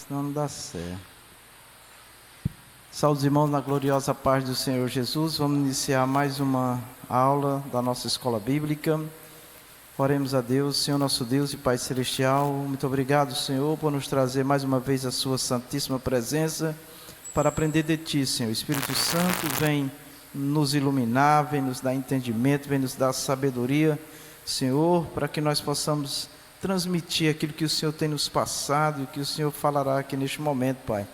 senão não dá certo. Salve os irmãos na gloriosa paz do Senhor Jesus. Vamos iniciar mais uma aula da nossa escola bíblica. Oremos a Deus. Senhor nosso Deus e Pai Celestial, muito obrigado, Senhor, por nos trazer mais uma vez a sua santíssima presença para aprender de Ti, Senhor. O Espírito Santo vem nos iluminar, vem nos dar entendimento, vem nos dar sabedoria, Senhor, para que nós possamos transmitir aquilo que o Senhor tem nos passado e o que o Senhor falará aqui neste momento, Pai.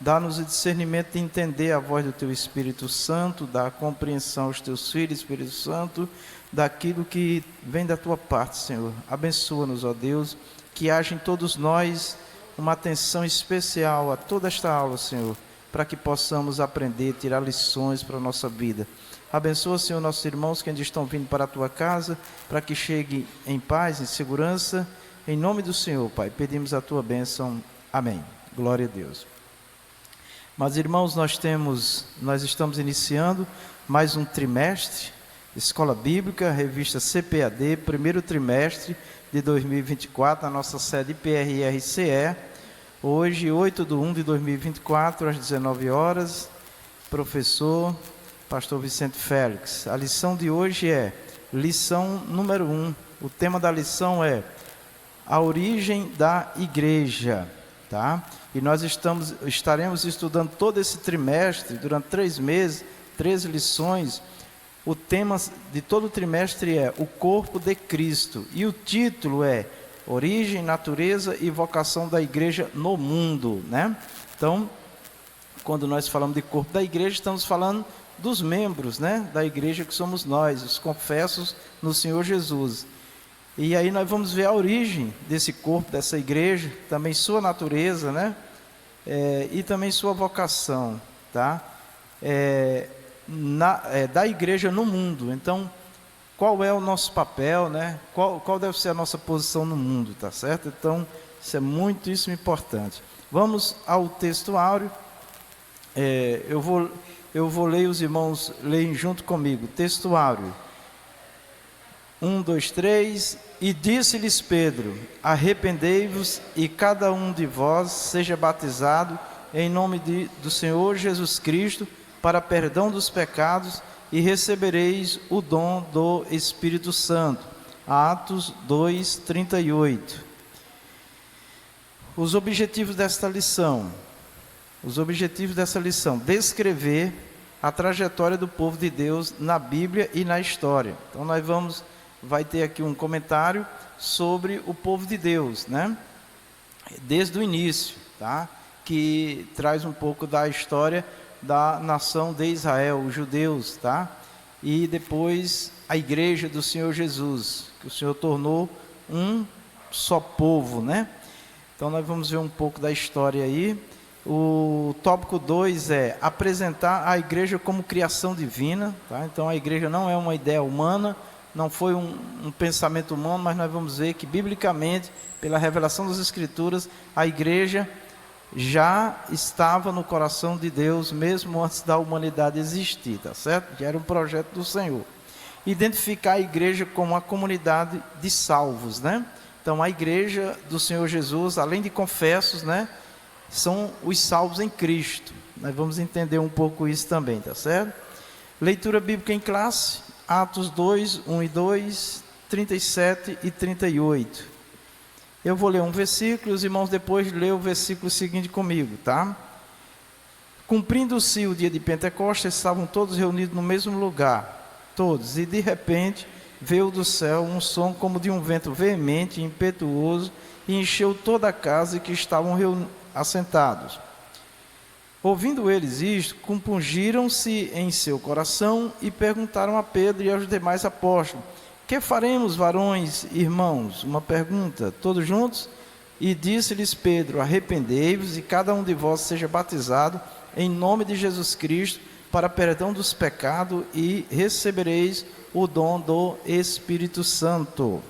Dá-nos o discernimento de entender a voz do Teu Espírito Santo, dar compreensão aos Teus filhos, Espírito Santo, daquilo que vem da Tua parte, Senhor. Abençoa-nos, ó Deus, que haja em todos nós uma atenção especial a toda esta aula, Senhor, para que possamos aprender, tirar lições para a nossa vida. Abençoa, Senhor, nossos irmãos que ainda estão vindo para a Tua casa, para que cheguem em paz, em segurança. Em nome do Senhor, Pai, pedimos a Tua bênção. Amém. Glória a Deus. Mas, irmãos, nós estamos iniciando mais um trimestre, Escola Bíblica, revista CPAD, primeiro trimestre de 2024, na nossa sede IPRRCE. Hoje, 8/1/2024, às 19 horas, professor Pastor Vicente Félix. A lição de hoje é lição número 1. O tema da lição é a origem da igreja, tá? E nós estaremos estudando todo esse trimestre, durante 3 meses, 13 lições. O tema de todo o trimestre é o corpo de Cristo. E o título é origem, natureza e vocação da igreja no mundo, né? Então, quando nós falamos de corpo da igreja, estamos falando dos membros, né, da igreja que somos nós, os confessos no Senhor Jesus. E aí nós vamos ver a origem desse corpo, dessa igreja, também sua natureza, né, e também sua vocação, tá? Da igreja no mundo. Então, qual é o nosso papel, né? Qual deve ser a nossa posição no mundo, tá certo? Então, isso é muitíssimo importante. Vamos ao texto áureo. Eu vou ler, os irmãos leem junto comigo. Texto áureo. 1, 2, 3. E disse-lhes Pedro: arrependei-vos e cada um de vós seja batizado em nome do Senhor Jesus Cristo para perdão dos pecados e recebereis o dom do Espírito Santo. Atos 2, 38. Os objetivos dessa lição, descrever a trajetória do povo de Deus na Bíblia e na história. Então vai ter aqui um comentário sobre o povo de Deus, né? Desde o início, tá? Que traz um pouco da história da nação de Israel, os judeus, tá? E depois a igreja do Senhor Jesus, que o Senhor tornou um só povo, né? Então nós vamos ver um pouco da história aí. O tópico 2 é apresentar a igreja como criação divina, tá? Então a igreja não é uma ideia humana, não foi um pensamento humano, mas nós vamos ver que biblicamente, pela revelação das Escrituras, a igreja já estava no coração de Deus, mesmo antes da humanidade existir, tá certo? Já era um projeto do Senhor. Identificar a igreja como uma comunidade de salvos, né? Então a igreja do Senhor Jesus, além de confessos, né, são os salvos em Cristo. Nós vamos entender um pouco isso também, tá certo? Leitura bíblica em classe, Atos 2, 1 e 2, 37 e 38. Eu vou ler um versículo, os irmãos depois lêem o versículo seguinte comigo, tá? Cumprindo-se o dia de Pentecostes, estavam todos reunidos no mesmo lugar, todos, e de repente veio do céu um som como de um vento veemente e impetuoso, e encheu toda a casa em que estavam assentados. Ouvindo eles isto, compungiram-se em seu coração e perguntaram a Pedro e aos demais apóstolos: que faremos, varões, irmãos? Uma pergunta, todos juntos? E disse-lhes Pedro: arrependei-vos e cada um de vós seja batizado em nome de Jesus Cristo para perdão dos pecados e recebereis o dom do Espírito Santo.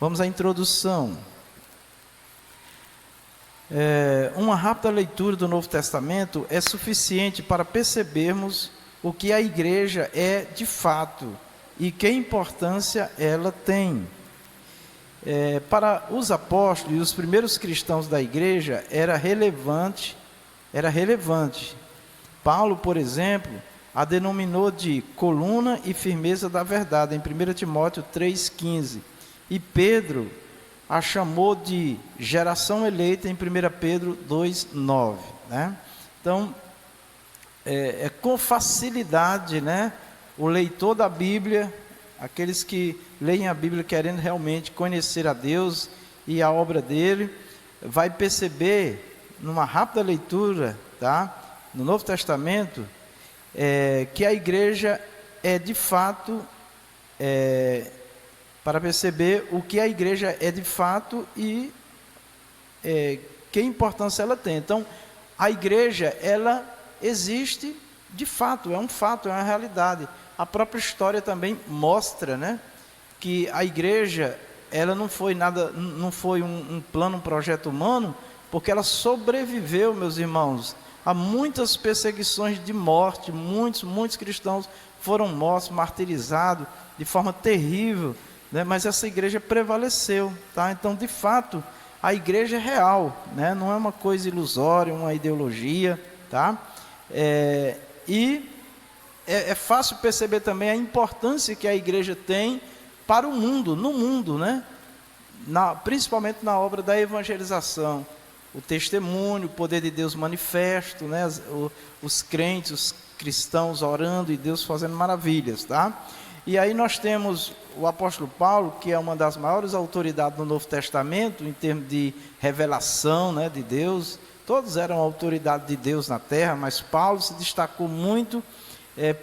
Vamos à introdução. Uma rápida leitura do Novo Testamento é suficiente para percebermos o que a igreja é de fato e que importância ela tem. para os apóstolos e os primeiros cristãos da igreja era relevante. Paulo, por exemplo, a denominou de coluna e firmeza da verdade, em 1 Timóteo 3,15. E Pedro a chamou de geração eleita, em 1 Pedro 2,9. Né? Então, com facilidade, né, o leitor da Bíblia, aqueles que leem a Bíblia querendo realmente conhecer a Deus e a obra dele, vai perceber, numa rápida leitura, tá, no Novo Testamento, que a igreja é de fato, para perceber o que a igreja é de fato e que importância ela tem. Então, a igreja, ela existe de fato, é um fato, é uma realidade. A própria história também mostra, né, que a igreja, ela não foi um plano, um projeto humano, porque ela sobreviveu, meus irmãos, a muitas perseguições de morte. Muitos cristãos foram mortos, martirizados de forma terrível, né? Mas essa igreja prevaleceu, tá? Então, de fato, a igreja é real, né? Não é uma coisa ilusória, uma ideologia, tá? E é fácil perceber também a importância que a igreja tem para o mundo, no mundo, né? Principalmente na obra da evangelização. O testemunho, o poder de Deus manifesto, né? Os crentes, os cristãos orando e Deus fazendo maravilhas, tá? E aí nós temos o apóstolo Paulo, que é uma das maiores autoridades no Novo Testamento, em termos de revelação, né, de Deus. Todos eram autoridade de Deus na terra, mas Paulo se destacou muito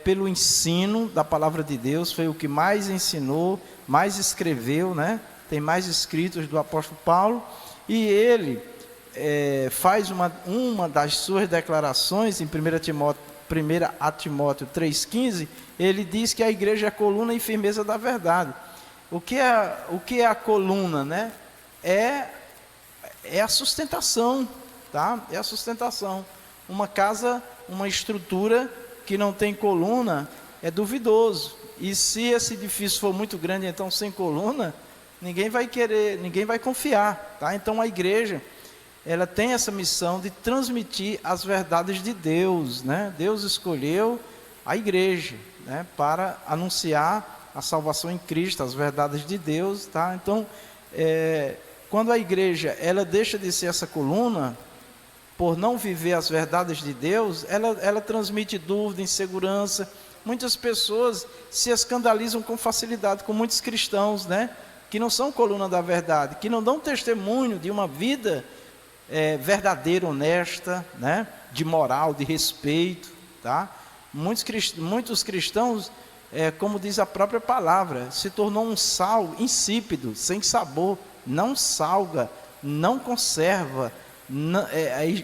pelo ensino da palavra de Deus. Foi o que mais ensinou, mais escreveu, né? Tem mais escritos do apóstolo Paulo, e ele faz uma das suas declarações em 1 Timóteo 3,15, ele diz que a igreja é a coluna e firmeza da verdade. O que é a coluna, né? É a sustentação, tá? É a sustentação. Uma casa, uma estrutura que não tem coluna é duvidoso. E se esse edifício for muito grande, então sem coluna, ninguém vai confiar, tá? Então a igreja, ela tem essa missão de transmitir as verdades de Deus, né? Deus escolheu a igreja, né, para anunciar a salvação em Cristo, as verdades de Deus, tá? Então, quando a igreja, ela deixa de ser essa coluna, por não viver as verdades de Deus, ela transmite dúvida, insegurança. Muitas pessoas se escandalizam com facilidade com muitos cristãos, né, que não são coluna da verdade, que não dão testemunho de uma vida verdadeira, honesta, né, de moral, de respeito, tá? Muitos cristãos, como diz a própria palavra, se tornou um sal insípido, sem sabor, não salga, não conserva.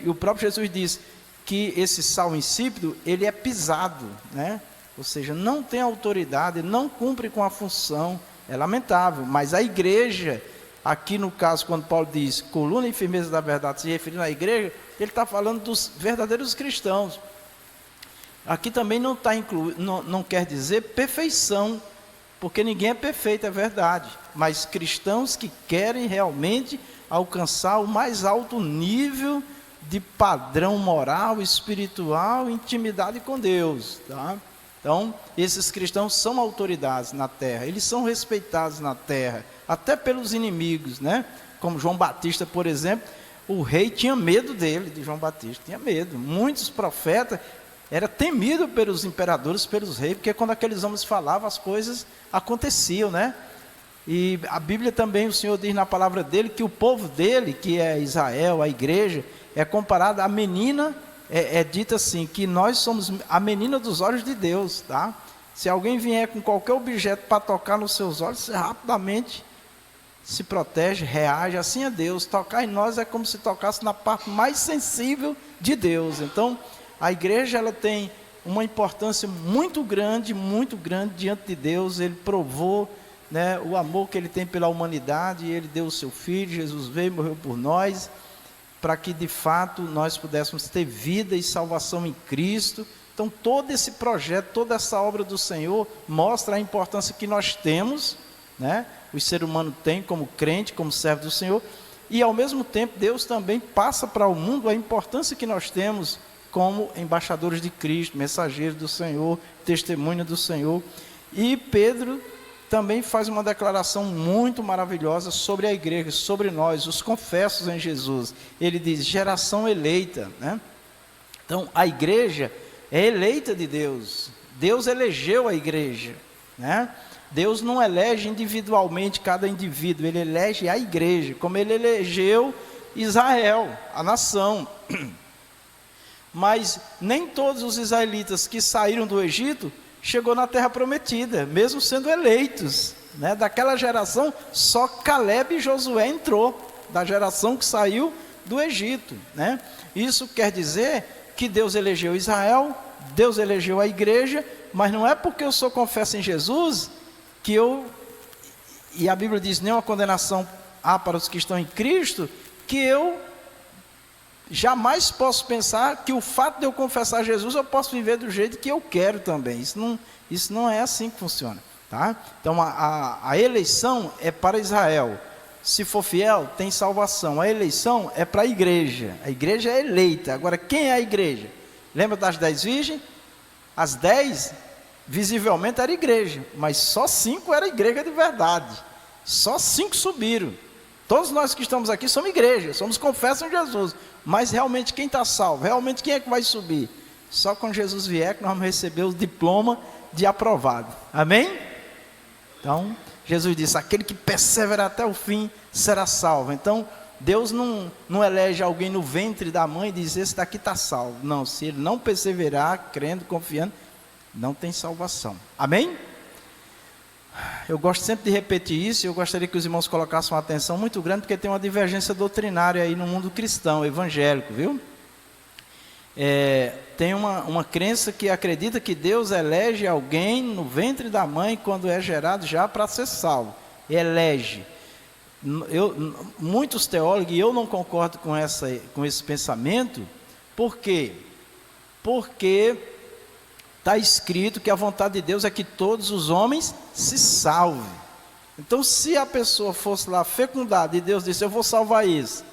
O próprio Jesus diz que esse sal insípido, ele é pisado, né? Ou seja, não tem autoridade, não cumpre com a função. É lamentável, mas a igreja, aqui no caso, quando Paulo diz coluna e firmeza da verdade, se referindo à igreja, ele está falando dos verdadeiros cristãos. Aqui também não quer dizer perfeição, porque ninguém é perfeito, é verdade, mas cristãos que querem realmente alcançar o mais alto nível de padrão moral, espiritual, intimidade com Deus, tá? Então, esses cristãos são autoridades na terra, eles são respeitados na terra, até pelos inimigos, né? Como João Batista, por exemplo, o rei tinha medo dele, de João Batista, tinha medo. Muitos profetas eram temidos pelos imperadores, pelos reis, porque quando aqueles homens falavam, as coisas aconteciam, né? E a Bíblia também, o Senhor diz na palavra dele, que o povo dele, que é Israel, a igreja, é comparado à menina. É dito assim, que nós somos a menina dos olhos de Deus, tá? Se alguém vier com qualquer objeto para tocar nos seus olhos, você rapidamente se protege, reage. Assim é Deus. Tocar em nós é como se tocasse na parte mais sensível de Deus. Então, a igreja, ela tem uma importância muito grande diante de Deus. Ele provou, né, o amor que ele tem pela humanidade, e ele deu o seu filho, Jesus veio e morreu por nós, para que de fato nós pudéssemos ter vida e salvação em Cristo. Então todo esse projeto, toda essa obra do Senhor mostra a importância que nós temos, né? O ser humano tem como crente, como servo do Senhor, e ao mesmo tempo Deus também passa para o mundo a importância que nós temos como embaixadores de Cristo, mensageiros do Senhor, testemunha do Senhor. E Pedro também faz uma declaração muito maravilhosa sobre a igreja, sobre nós, os confessos em Jesus. Ele diz, geração eleita, né? Então, a igreja é eleita de Deus. Deus elegeu a igreja, né? Deus não elege individualmente cada indivíduo, Ele elege a igreja, como Ele elegeu Israel, a nação. Mas nem todos os israelitas que saíram do Egito chegou na terra prometida, mesmo sendo eleitos, né? Daquela geração, só Caleb e Josué entrou, da geração que saiu do Egito, né? Isso quer dizer que Deus elegeu Israel, Deus elegeu a igreja, mas não é porque eu sou confesso em Jesus, que eu, e a Bíblia diz, nenhuma condenação há para os que estão em Cristo, que eu jamais posso pensar que o fato de eu confessar Jesus, eu posso viver do jeito que eu quero também. Isso não é assim que funciona, tá? Então a eleição é para Israel. Se for fiel, tem salvação. A eleição é para a igreja é eleita. Agora, quem é a igreja? Lembra das 10 virgens? As 10, visivelmente, era igreja, mas só 5 era igreja de verdade. Só 5 subiram. Todos nós que estamos aqui somos igreja, somos confessos em Jesus. Mas realmente quem está salvo? Realmente quem é que vai subir? Só quando Jesus vier que nós vamos receber o diploma de aprovado. Amém? Então, Jesus disse, aquele que persevera até o fim será salvo. Então, Deus não elege alguém no ventre da mãe e diz, esse daqui está salvo. Não, se ele não perseverar, crendo, confiando, não tem salvação. Amém? Eu gosto sempre de repetir isso, e eu gostaria que os irmãos colocassem uma atenção muito grande, porque tem uma divergência doutrinária aí no mundo cristão, evangélico, viu? Tem uma crença que acredita que Deus elege alguém no ventre da mãe quando é gerado já para ser salvo. Elege. Muitos teólogos, e eu não concordo com esse pensamento. Por quê? Porque está escrito que a vontade de Deus é que todos os homens se salvem. Então, se a pessoa fosse lá fecundada e Deus disse, eu vou salvar isso.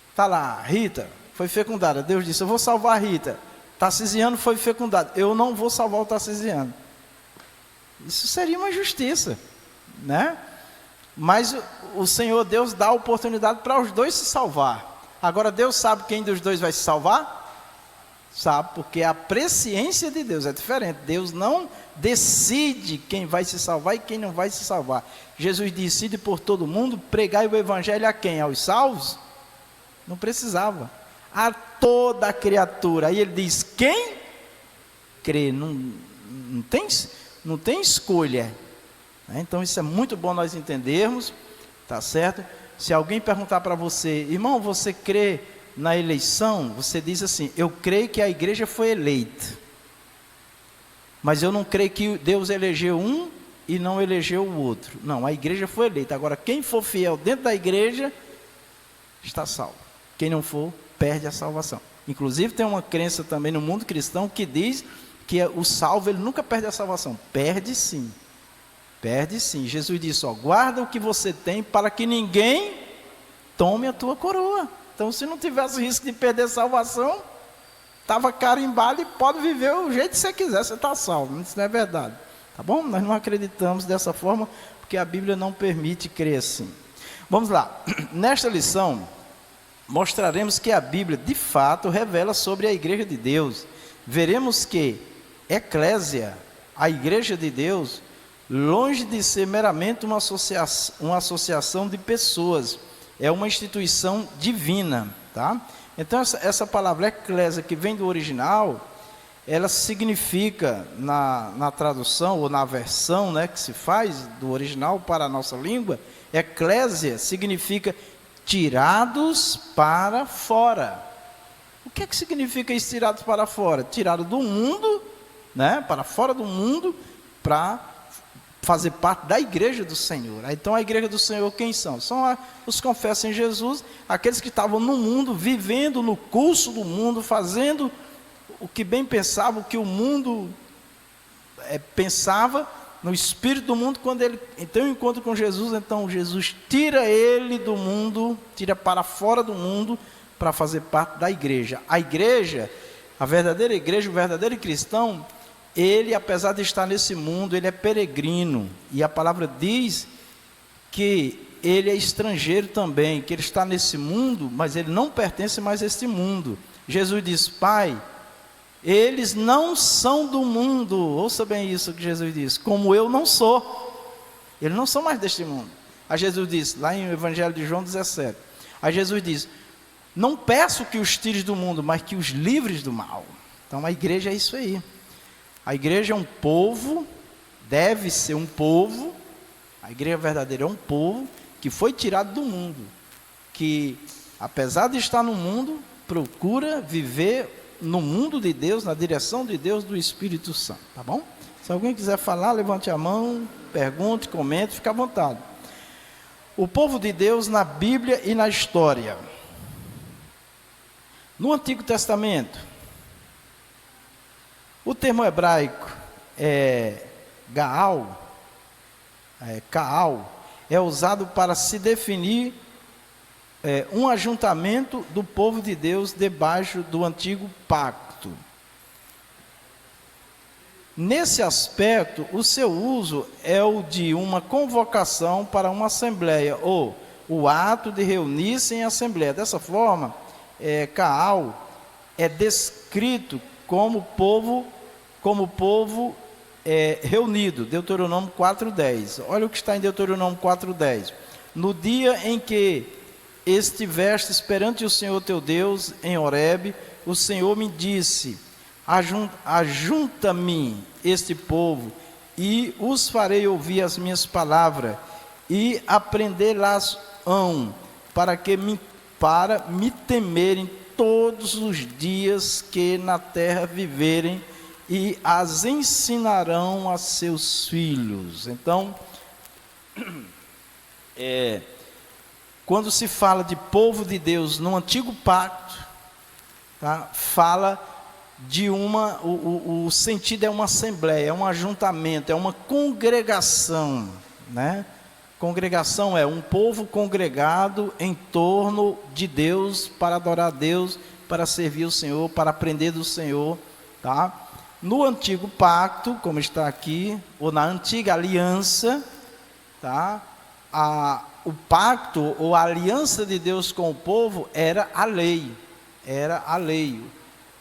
Está lá, Rita foi fecundada. Deus disse, eu vou salvar a Rita. Tarcisiano foi fecundado. Eu não vou salvar o Tarcisiano. Isso seria uma injustiça, né? Mas o Senhor Deus dá a oportunidade para os dois se salvar. Agora, Deus sabe quem dos dois vai se salvar? Sabe, porque a presciência de Deus é diferente. Deus não decide quem vai se salvar e quem não vai se salvar. Jesus disse, ide por todo mundo, pregai o evangelho a quem? Aos salvos? Não precisava. A toda a criatura. Aí ele diz, quem crê, não tem escolha. Então isso é muito bom nós entendermos, tá certo? Se alguém perguntar para você, irmão, você crê na eleição? Você diz assim, eu creio que a igreja foi eleita, mas eu não creio que Deus elegeu um e não elegeu o outro. Não, a igreja foi eleita. Agora, quem for fiel dentro da igreja, está salvo. Quem não for, perde a salvação. Inclusive tem uma crença também no mundo cristão que diz que o salvo, ele nunca perde a salvação. Perde sim. Perde sim. Jesus disse, guarda o que você tem para que ninguém tome a tua coroa. Então, se não tivesse risco de perder a salvação, estava carimbado e pode viver o jeito que você quiser, você está salvo. Isso não é verdade. Tá bom? Nós não acreditamos dessa forma, porque a Bíblia não permite crer assim. Vamos lá. Nesta lição, mostraremos que a Bíblia, de fato, revela sobre a igreja de Deus. Veremos que eclésia, a igreja de Deus, longe de ser meramente uma associação de pessoas, é uma instituição divina, tá? Então essa palavra eclésia, que vem do original, ela significa, na tradução ou na versão, né, que se faz do original para a nossa língua, eclésia significa tirados para fora. O que é que significa isso, tirados para fora? Tirado do mundo, né, para fora do mundo, para fazer parte da igreja do Senhor. Então a igreja do Senhor quem são? São os que confessam em Jesus, aqueles que estavam no mundo, vivendo no curso do mundo, fazendo o que bem pensavam, o que o mundo pensava, no espírito do mundo. Quando ele tem um encontro com Jesus, então Jesus tira ele do mundo, tira para fora do mundo, para fazer parte da igreja. A igreja, a verdadeira igreja, o verdadeiro cristão, ele, apesar de estar nesse mundo, ele é peregrino, e a palavra diz que ele é estrangeiro também, que ele está nesse mundo, mas ele não pertence mais a este mundo. Jesus diz: Pai, eles não são do mundo, ouça bem isso que Jesus diz, como eu não sou, eles não são mais deste mundo. Aí Jesus diz, lá em Evangelho de João 17, aí Jesus diz: não peço que os tires do mundo, mas que os livres do mal. Então a igreja é isso aí. A igreja é um povo, deve ser um povo, a igreja verdadeira é um povo que foi tirado do mundo, que apesar de estar no mundo, procura viver no mundo de Deus, na direção de Deus, do Espírito Santo, tá bom? Se alguém quiser falar, levante a mão, pergunte, comente, fique à vontade. O povo de Deus na Bíblia e na história. No Antigo Testamento, o termo hebraico Gaal, Kaal, é usado para se definir um ajuntamento do povo de Deus debaixo do antigo pacto. Nesse aspecto, o seu uso é o de uma convocação para uma assembleia, ou o ato de reunir-se em assembleia. Dessa forma, Kaal é descrito como povo reunido, Deuteronômio 4:10. Olha o que está em Deuteronômio 4:10. No dia em que estivestes perante o Senhor teu Deus em Horebe, o Senhor me disse: ajunta-me este povo, e os farei ouvir as minhas palavras, e aprender-las-ão, para me temerem todos os dias que na terra viverem, e as ensinarão a seus filhos. Então, quando se fala de povo de Deus no antigo pacto, tá, fala de o sentido é uma assembleia, é um ajuntamento, é uma congregação, né? Congregação é um povo congregado em torno de Deus, para adorar a Deus, para servir o Senhor, para aprender do Senhor, tá? No antigo pacto, como está aqui, ou na antiga aliança, tá? O pacto ou a aliança de Deus com o povo era a lei,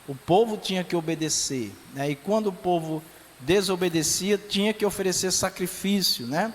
o povo tinha que obedecer, né? E quando o povo desobedecia, tinha que oferecer sacrifício, né?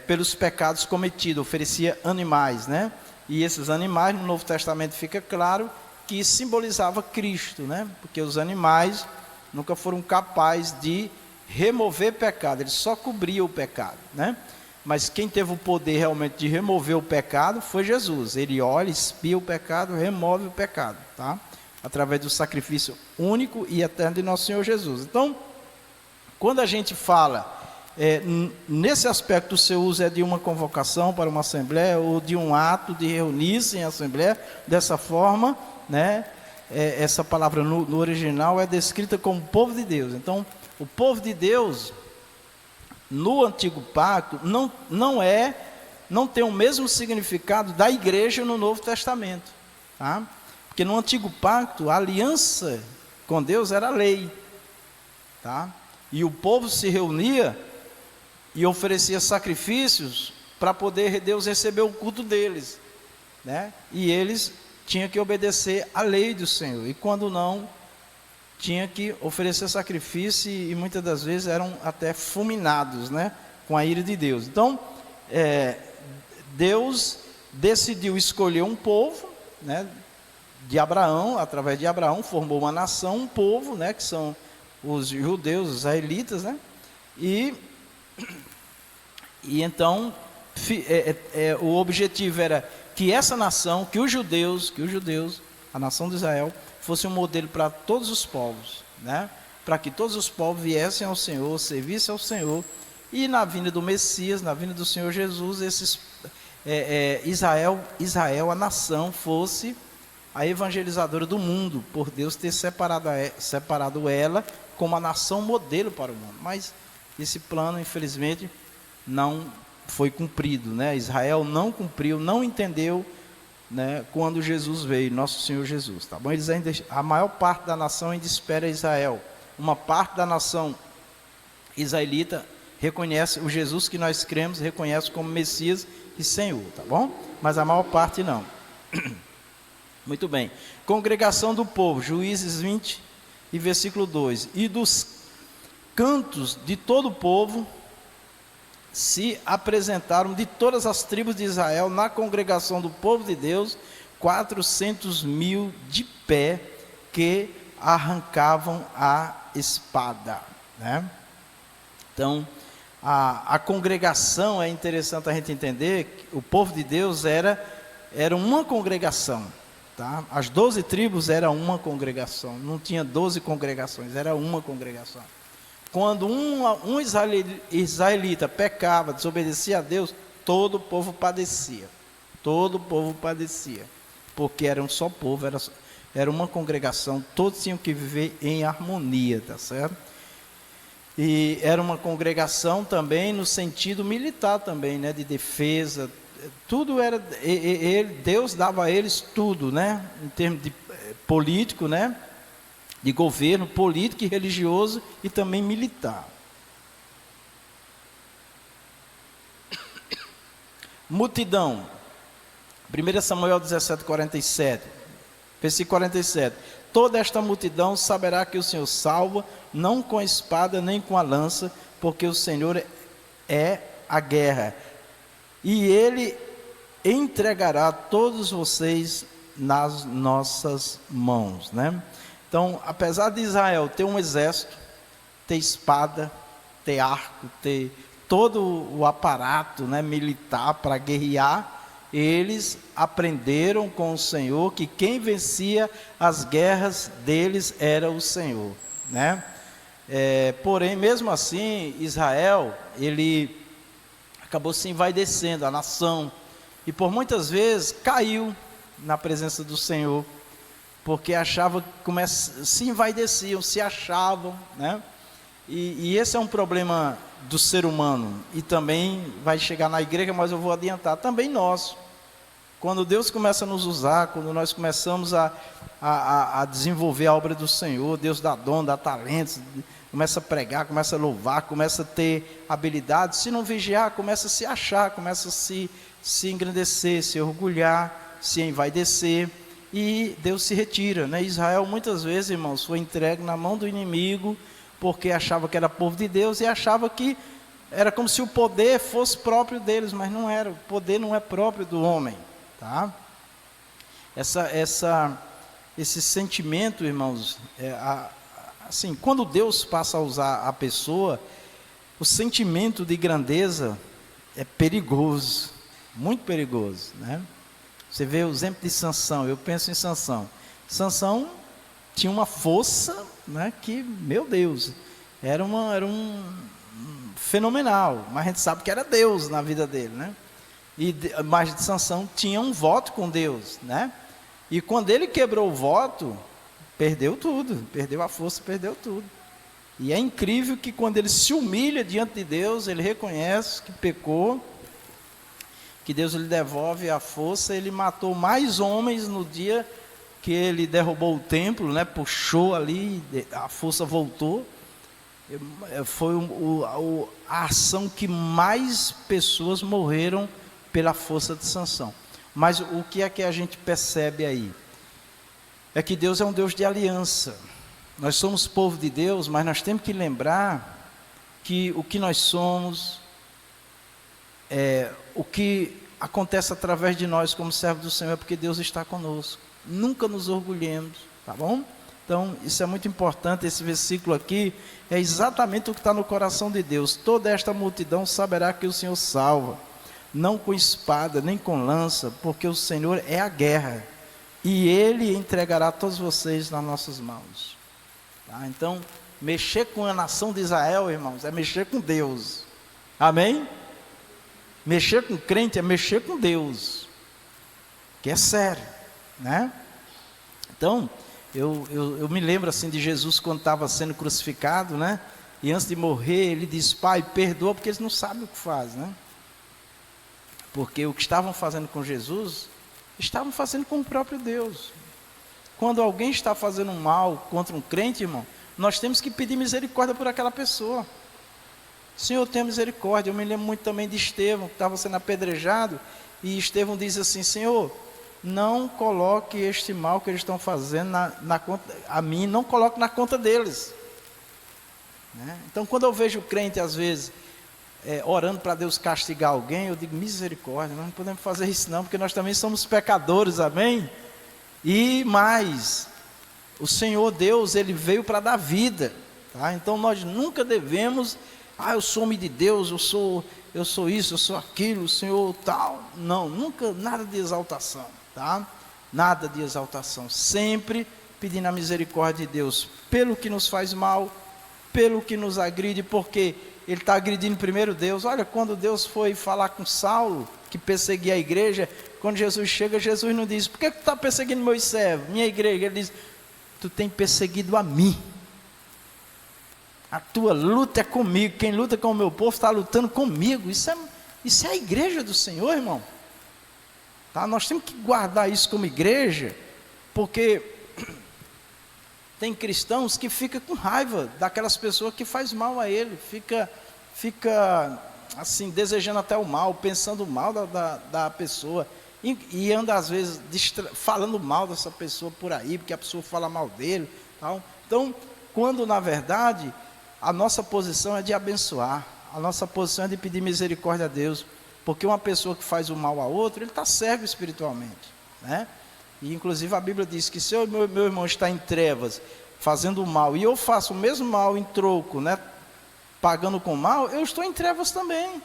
Pelos pecados cometidos, oferecia animais, né? E esses animais, no Novo Testamento fica claro que simbolizava Cristo, né? Porque os animais nunca foram capazes de remover pecado, eles só cobriam o pecado, né? Mas quem teve o poder realmente de remover o pecado foi Jesus. Ele olha, expia o pecado, remove o pecado, tá? Através do sacrifício único e eterno de nosso Senhor Jesus. Então, quando a gente fala nesse aspecto, o seu uso é de uma convocação para uma assembleia, ou de um ato de reunir-se em assembleia, dessa forma, né? Essa palavra no original é descrita como povo de Deus. Então, o povo de Deus no antigo pacto não tem o mesmo significado da igreja no Novo Testamento, tá? Porque no antigo pacto a aliança com Deus era a lei, tá? E o povo se reunia e oferecia sacrifícios para poder Deus receber o culto deles, né? E eles tinham que obedecer à lei do Senhor, e quando não, tinha que oferecer sacrifício, e muitas das vezes eram até fulminados, né, com a ira de Deus. Então, Deus decidiu escolher um povo, né, de Abraão, através de Abraão, formou uma nação, um povo, né, que são os judeus, os israelitas, né, e então, o objetivo era que essa nação, que os judeus, a nação de Israel, fosse um modelo para todos os povos, né? Para que todos os povos viessem ao Senhor, servissem ao Senhor, e na vinda do Messias, na vinda do Senhor Jesus, Israel, a nação, fosse a evangelizadora do mundo, por Deus ter separado ela como a nação modelo para o mundo. Mas esse plano, infelizmente, não foi cumprido, né? Israel não cumpriu, não entendeu, né, quando Jesus veio, nosso Senhor Jesus, tá bom? A maior parte da nação ainda espera Israel. Uma parte da nação israelita reconhece o Jesus que nós cremos, reconhece como Messias e Senhor, tá bom? Mas a maior parte não. Muito bem. Congregação do povo, Juízes 20 e versículo 2. E dos cantos de todo o povo se apresentaram de todas as tribos de Israel na congregação do povo de Deus 400.000 de pé que arrancavam a espada, né? Então a congregação, é interessante a gente entender que o povo de Deus era uma congregação, tá? As 12 tribos eram uma congregação, não tinha 12 congregações, era uma congregação. Quando um israelita pecava, desobedecia a Deus, todo o povo padecia. Todo o povo padecia. Porque era um só povo, era uma congregação, todos tinham que viver em harmonia, tá certo? E era uma congregação também no sentido militar também, né? De defesa, tudo era, Deus dava a eles tudo, né? Em termos de político, né? De governo político e religioso e também militar. Multidão, 1 Samuel 17:47, versículo 47. Toda esta multidão saberá que o Senhor salva, não com a espada nem com a lança, porque o Senhor é a guerra, e Ele entregará todos vocês nas nossas mãos, né? Então, apesar de Israel ter um exército, ter espada, ter arco, ter todo o aparato, né, militar para guerrear, eles aprenderam com o Senhor que quem vencia as guerras deles era o Senhor, né? Porém, mesmo assim, Israel, ele acabou se envaidecendo, a nação, e por muitas vezes caiu na presença do Senhor, porque achavam que se envaideciam, se achavam, né? E esse é um problema do ser humano, e também vai chegar na igreja, mas eu vou adiantar, também nosso. Quando Deus começa a nos usar, quando nós começamos a desenvolver a obra do Senhor, Deus dá dom, dá talentos, começa a pregar, começa a louvar, começa a ter habilidade, se não vigiar, começa a se achar, começa a se engrandecer, se orgulhar, se envaidecer, e Deus se retira, né? Israel muitas vezes, irmãos, foi entregue na mão do inimigo, porque achava que era povo de Deus e achava que era como se o poder fosse próprio deles, mas não era, o poder não é próprio do homem, tá? Esse sentimento, irmãos, assim, quando Deus passa a usar a pessoa, o sentimento de grandeza é perigoso, muito perigoso, né? Você vê o exemplo de Sansão, eu penso em Sansão. Sansão tinha uma força, né, que, meu Deus, era um fenomenal, mas a gente sabe que era Deus na vida dele, né? Mas Sansão tinha um voto com Deus, né? E quando ele quebrou o voto, perdeu tudo, perdeu a força, perdeu tudo. E é incrível que quando ele se humilha diante de Deus, ele reconhece que pecou, que Deus lhe devolve a força. Ele matou mais homens no dia que ele derrubou o templo, né? Puxou ali, a força voltou. Foi a ação que mais pessoas morreram pela força de Sansão. Mas o que é que a gente percebe aí? É que Deus é um Deus de aliança. Nós somos povo de Deus, mas nós temos que lembrar que o que nós somos, o que acontece através de nós como servos do Senhor, é porque Deus está conosco. Nunca nos orgulhemos, tá bom? Então, isso é muito importante. Esse versículo aqui é exatamente o que está no coração de Deus. Toda esta multidão saberá que o Senhor salva, não com espada, nem com lança, porque o Senhor é a guerra, e Ele entregará todos vocês nas nossas mãos. Tá? Então, mexer com a nação de Israel, irmãos, é mexer com Deus. Amém? Mexer com crente é mexer com Deus, que é sério, né? Então, eu me lembro assim de Jesus quando estava sendo crucificado, né? E antes de morrer, ele disse: Pai, perdoa, porque eles não sabem o que fazem, né? Porque o que estavam fazendo com Jesus, estavam fazendo com o próprio Deus. Quando alguém está fazendo um mal contra um crente, irmão, nós temos que pedir misericórdia por aquela pessoa. Senhor, tenha misericórdia. Eu me lembro muito também de Estevão, que estava sendo apedrejado, e Estevão diz assim: Senhor, não coloque este mal que eles estão fazendo na conta, a mim, não coloque na conta deles. Né? Então, quando eu vejo o crente, às vezes, orando para Deus castigar alguém, eu digo: misericórdia, nós não podemos fazer isso não, porque nós também somos pecadores, amém? E mais, o Senhor Deus, Ele veio para dar vida, tá? Então nós nunca devemos, eu sou homem de Deus, eu sou isso, eu sou aquilo, o Senhor tal. Não, nunca, nada de exaltação, tá? Nada de exaltação, sempre pedindo a misericórdia de Deus, pelo que nos faz mal, pelo que nos agride, porque ele está agredindo primeiro Deus. Olha, quando Deus foi falar com Saulo, que perseguia a igreja, quando Jesus chega, Jesus não diz: por que tu está perseguindo meus servos, minha igreja? Ele diz: tu tem perseguido a mim, a tua luta é comigo, quem luta com o meu povo está lutando comigo. Isso é a igreja do Senhor, irmão, tá? Nós temos que guardar isso como igreja, porque tem cristãos que ficam com raiva daquelas pessoas que faz mal a ele, fica assim, desejando até o mal, pensando mal da pessoa, e anda às vezes falando mal dessa pessoa por aí, porque a pessoa fala mal dele, tal. Então, quando na verdade a nossa posição é de abençoar, a nossa posição é de pedir misericórdia a Deus, porque uma pessoa que faz o mal a outro, ele está cego espiritualmente, né? E inclusive a Bíblia diz que se o meu irmão está em trevas, fazendo o mal, e eu faço o mesmo mal em troco, né, pagando com mal, eu estou em trevas também.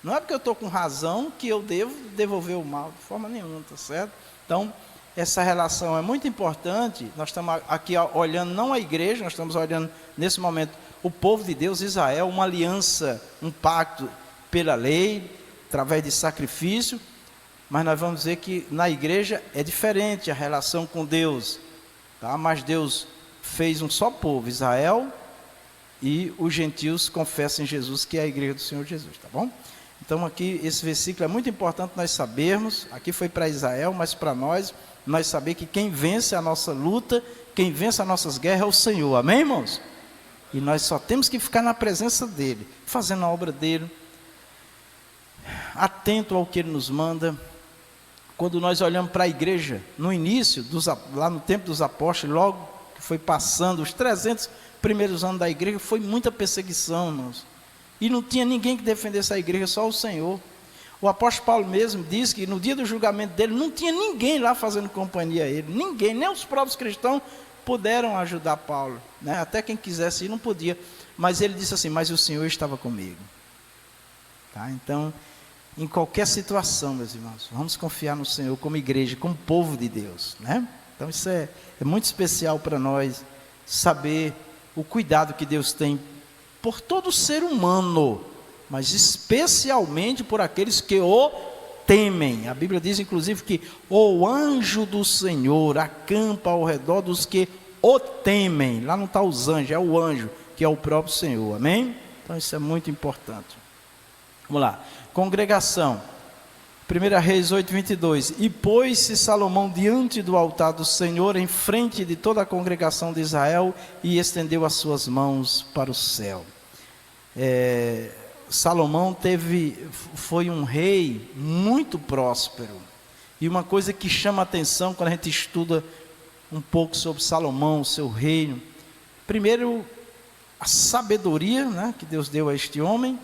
Não é porque eu estou com razão que eu devo devolver o mal, de forma nenhuma, tá certo? Então, essa relação é muito importante. Nós estamos aqui olhando não a igreja, nós estamos olhando nesse momento o povo de Deus, Israel, uma aliança, um pacto pela lei, através de sacrifício. Mas nós vamos ver que na igreja é diferente a relação com Deus, tá? Mas Deus fez um só povo, Israel, e os gentios confessam em Jesus, que é a igreja do Senhor Jesus, tá bom? Então aqui esse versículo é muito importante nós sabermos. Aqui foi para Israel, mas para nós saber que quem vence a nossa luta, quem vence as nossas guerras é o Senhor, amém, irmãos? E nós só temos que ficar na presença dEle, fazendo a obra dEle, atento ao que Ele nos manda. Quando nós olhamos para a igreja, no início, lá no tempo dos apóstolos, logo que foi passando os 300 primeiros anos da igreja, foi muita perseguição, irmãos. E não tinha ninguém que defendesse a igreja, só o Senhor. O apóstolo Paulo mesmo diz que no dia do julgamento dele, não tinha ninguém lá fazendo companhia a ele. Ninguém, nem os próprios cristãos puderam ajudar Paulo, né? Até quem quisesse ir não podia. Mas ele disse assim: mas o Senhor estava comigo. Tá? Então, em qualquer situação, meus irmãos, vamos confiar no Senhor como igreja, como povo de Deus, né? Então isso é muito especial para nós, saber o cuidado que Deus tem por todo ser humano, mas especialmente por aqueles que o temem. A Bíblia diz inclusive que o anjo do Senhor acampa ao redor dos que o temem. Lá não está os anjos, é o anjo, que é o próprio Senhor, amém? Então isso é muito importante. Vamos lá, congregação, 1 Reis 8:22, e pôs-se Salomão diante do altar do Senhor, em frente de toda a congregação de Israel, e estendeu as suas mãos para o céu. Salomão foi um rei muito próspero, e uma coisa que chama a atenção quando a gente estuda um pouco sobre Salomão, o seu reino, primeiro, a sabedoria, né, que Deus deu a este homem,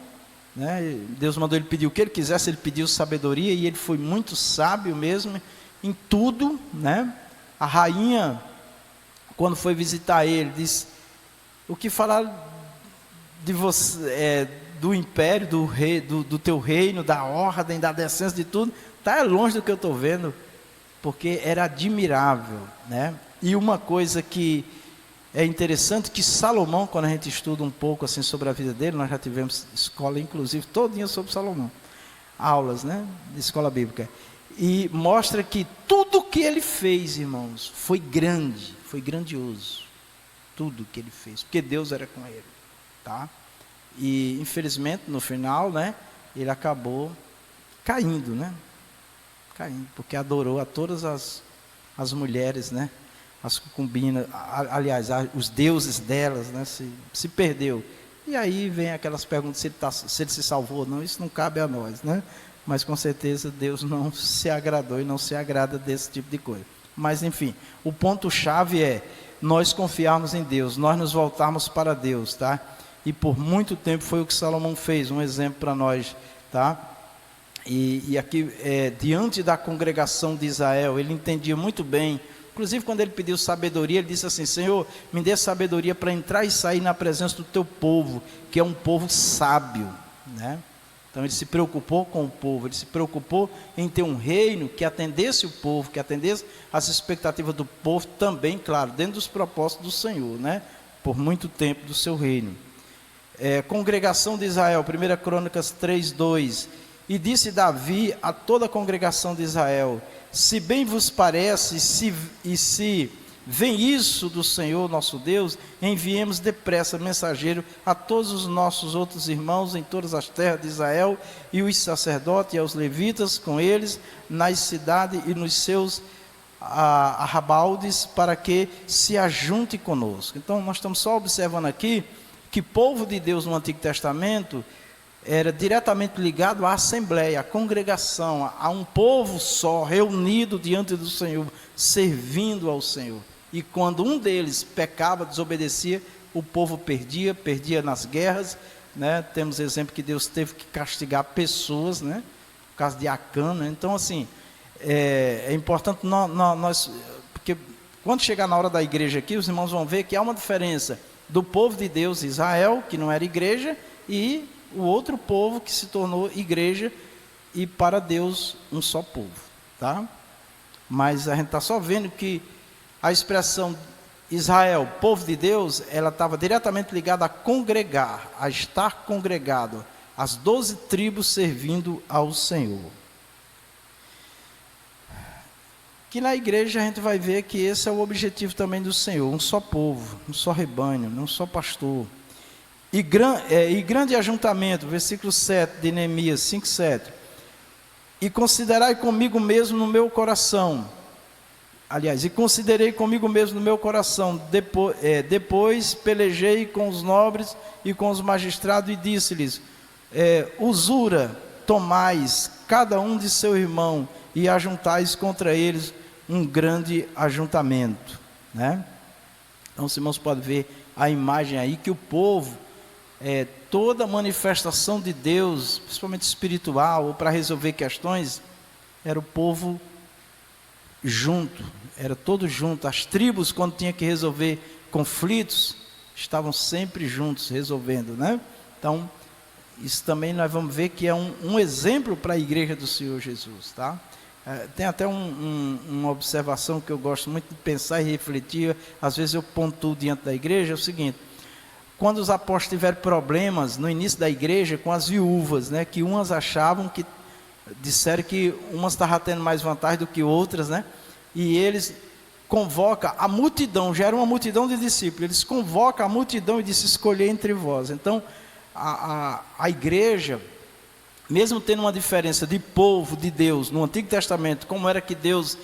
né? Deus mandou ele pedir o que ele quisesse, ele pediu sabedoria, e ele foi muito sábio mesmo, em tudo, né? A rainha, quando foi visitar ele, disse: o que falar de você, do império, do rei, do teu reino, da ordem, da decência, de tudo, está longe do que eu estou vendo, porque era admirável, né? E uma coisa que é interessante, que Salomão, quando a gente estuda um pouco assim sobre a vida dele, nós já tivemos escola, inclusive, todinha sobre Salomão, aulas, né, de escola bíblica, e mostra que tudo que ele fez, irmãos, foi grande, foi grandioso. Tudo que ele fez, porque Deus era com ele, tá? E infelizmente no final, né, ele acabou caindo, né? Caindo, porque adorou a todas as mulheres, né? As concubinas, aliás, os deuses delas, né? Se perdeu. E aí vem aquelas perguntas se ele se salvou ou não, isso não cabe a nós, né? Mas com certeza Deus não se agradou e não se agrada desse tipo de coisa. Mas enfim, o ponto-chave é nós confiarmos em Deus, nós nos voltarmos para Deus, tá? E por muito tempo foi o que Salomão fez, um exemplo para nós, tá? E aqui, diante da congregação de Israel, ele entendia muito bem, inclusive quando ele pediu sabedoria, ele disse assim: Senhor, me dê sabedoria para entrar e sair na presença do teu povo, que é um povo sábio, né? Então ele se preocupou com o povo, ele se preocupou em ter um reino que atendesse o povo, que atendesse as expectativas do povo também, claro, dentro dos propósitos do Senhor, né? Por muito tempo do seu reino. Congregação de Israel, 1 Crônicas 3:2, e disse Davi a toda a congregação de Israel: se bem vos parece, se vem isso do Senhor nosso Deus, enviemos depressa mensageiro a todos os nossos outros irmãos em todas as terras de Israel, e os sacerdotes e aos levitas com eles, nas cidades e nos seus arrabaldes, para que se ajunte conosco. Então nós estamos só observando aqui que povo de Deus no Antigo Testamento era diretamente ligado à assembleia, à congregação, a um povo só, reunido diante do Senhor, servindo ao Senhor. E quando um deles pecava, desobedecia, o povo perdia nas guerras, né? Temos exemplo que Deus teve que castigar pessoas, né? No caso de Acã, né? Então assim, é importante nós, porque quando chegar na hora da igreja aqui, os irmãos vão ver que há uma diferença do povo de Deus, Israel, que não era igreja, e o outro povo que se tornou igreja, e para Deus um só povo, tá? Mas a gente está só vendo que a expressão Israel, povo de Deus, ela estava diretamente ligada a congregar, a estar congregado, as 12 tribos servindo ao Senhor. Que na igreja a gente vai ver que esse é o objetivo também do Senhor, um só povo, um só rebanho, um só pastor. E grande ajuntamento, versículo 7 de Neemias 5:7. E considerai comigo mesmo no meu coração, aliás, e considerei comigo mesmo no meu coração, depois pelejei com os nobres e com os magistrados e disse-lhes, usura, tomais cada um de seu irmão e ajuntais contra eles um grande ajuntamento, né? Então os irmãos podem ver a imagem aí que o povo, toda manifestação de Deus, principalmente espiritual, ou para resolver questões, era o povo junto, era todo junto. As tribos, quando tinha que resolver conflitos, estavam sempre juntos resolvendo, né? Então isso também nós vamos ver que é um exemplo para a igreja do Senhor Jesus, tá? Tem até uma observação que eu gosto muito de pensar e refletir, às vezes eu pontuo diante da igreja, é o seguinte: quando os apóstolos tiveram problemas no início da igreja com as viúvas, né, que umas achavam que, disseram que umas estavam tendo mais vantagem do que outras, né, e eles convocam a multidão, já era uma multidão de discípulos, eles convocam a multidão e dizem: escolher entre vós. Então a igreja, mesmo tendo uma diferença de povo de Deus no Antigo Testamento, como era que Deus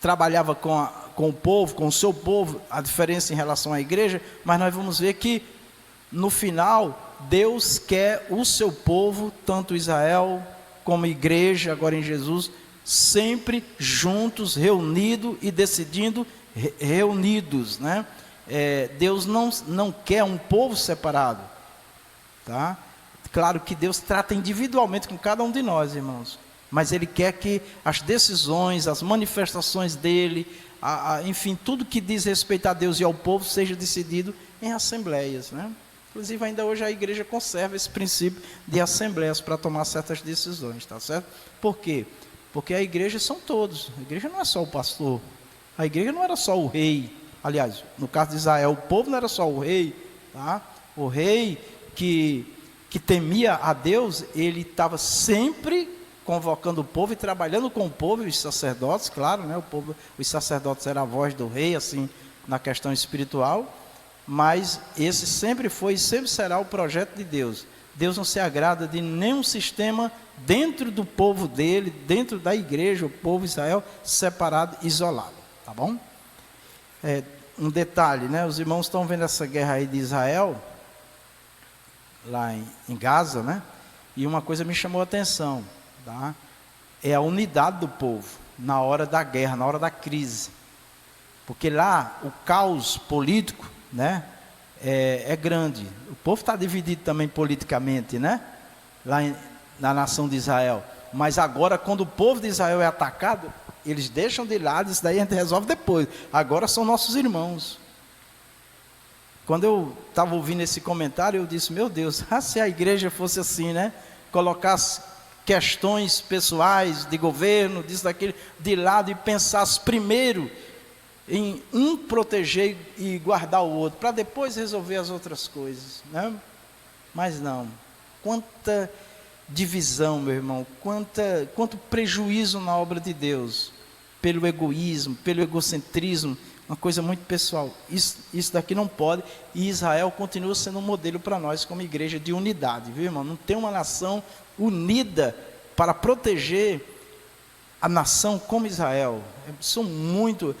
trabalhava com o povo, com o seu povo, a diferença em relação à igreja, mas nós vamos ver que no final Deus quer o seu povo, tanto Israel como igreja agora em Jesus, sempre juntos, reunidos e decidindo reunidos, né? Deus não quer um povo separado, tá? Claro que Deus trata individualmente com cada um de nós, irmãos, mas Ele quer que as decisões, as manifestações dEle, enfim, tudo que diz respeito a Deus e ao povo, seja decidido em assembleias, né? Inclusive ainda hoje a igreja conserva esse princípio de assembleias para tomar certas decisões, tá certo? Por quê? Porque a igreja são todos, a igreja não é só o pastor, a igreja não era só o rei, aliás, no caso de Israel, o povo não era só o rei, tá? O rei que temia a Deus, ele estava sempre convocando o povo e trabalhando com o povo e os sacerdotes, claro, né? Os sacerdotes eram a voz do rei, assim, na questão espiritual, mas esse sempre foi e sempre será o projeto de Deus. Deus não se agrada de nenhum sistema dentro do povo dele, dentro da igreja, o povo de Israel, separado, isolado, tá bom? Um detalhe, né? Os irmãos estão vendo essa guerra aí de Israel, lá em Gaza, né? E uma coisa me chamou a atenção, tá? É a unidade do povo na hora da guerra, na hora da crise. Porque lá o caos político, né, é grande. O povo está dividido também politicamente, né? Lá na nação de Israel. Mas agora, quando o povo de Israel é atacado, eles deixam de lado, isso daí a gente resolve depois. Agora são nossos irmãos. Quando eu estava ouvindo esse comentário, eu disse, meu Deus, se a igreja fosse assim, né? Colocasse questões pessoais, de governo, disso, daquilo, de lado e pensasse primeiro em um proteger e guardar o outro, para depois resolver as outras coisas, né? Mas não. Quanta divisão, meu irmão, quanto prejuízo na obra de Deus, pelo egoísmo, pelo egocentrismo, uma coisa muito pessoal. Isso daqui não pode, e Israel continua sendo um modelo para nós como igreja de unidade, viu, irmão? Não tem uma nação unida para proteger a nação como Israel. São muito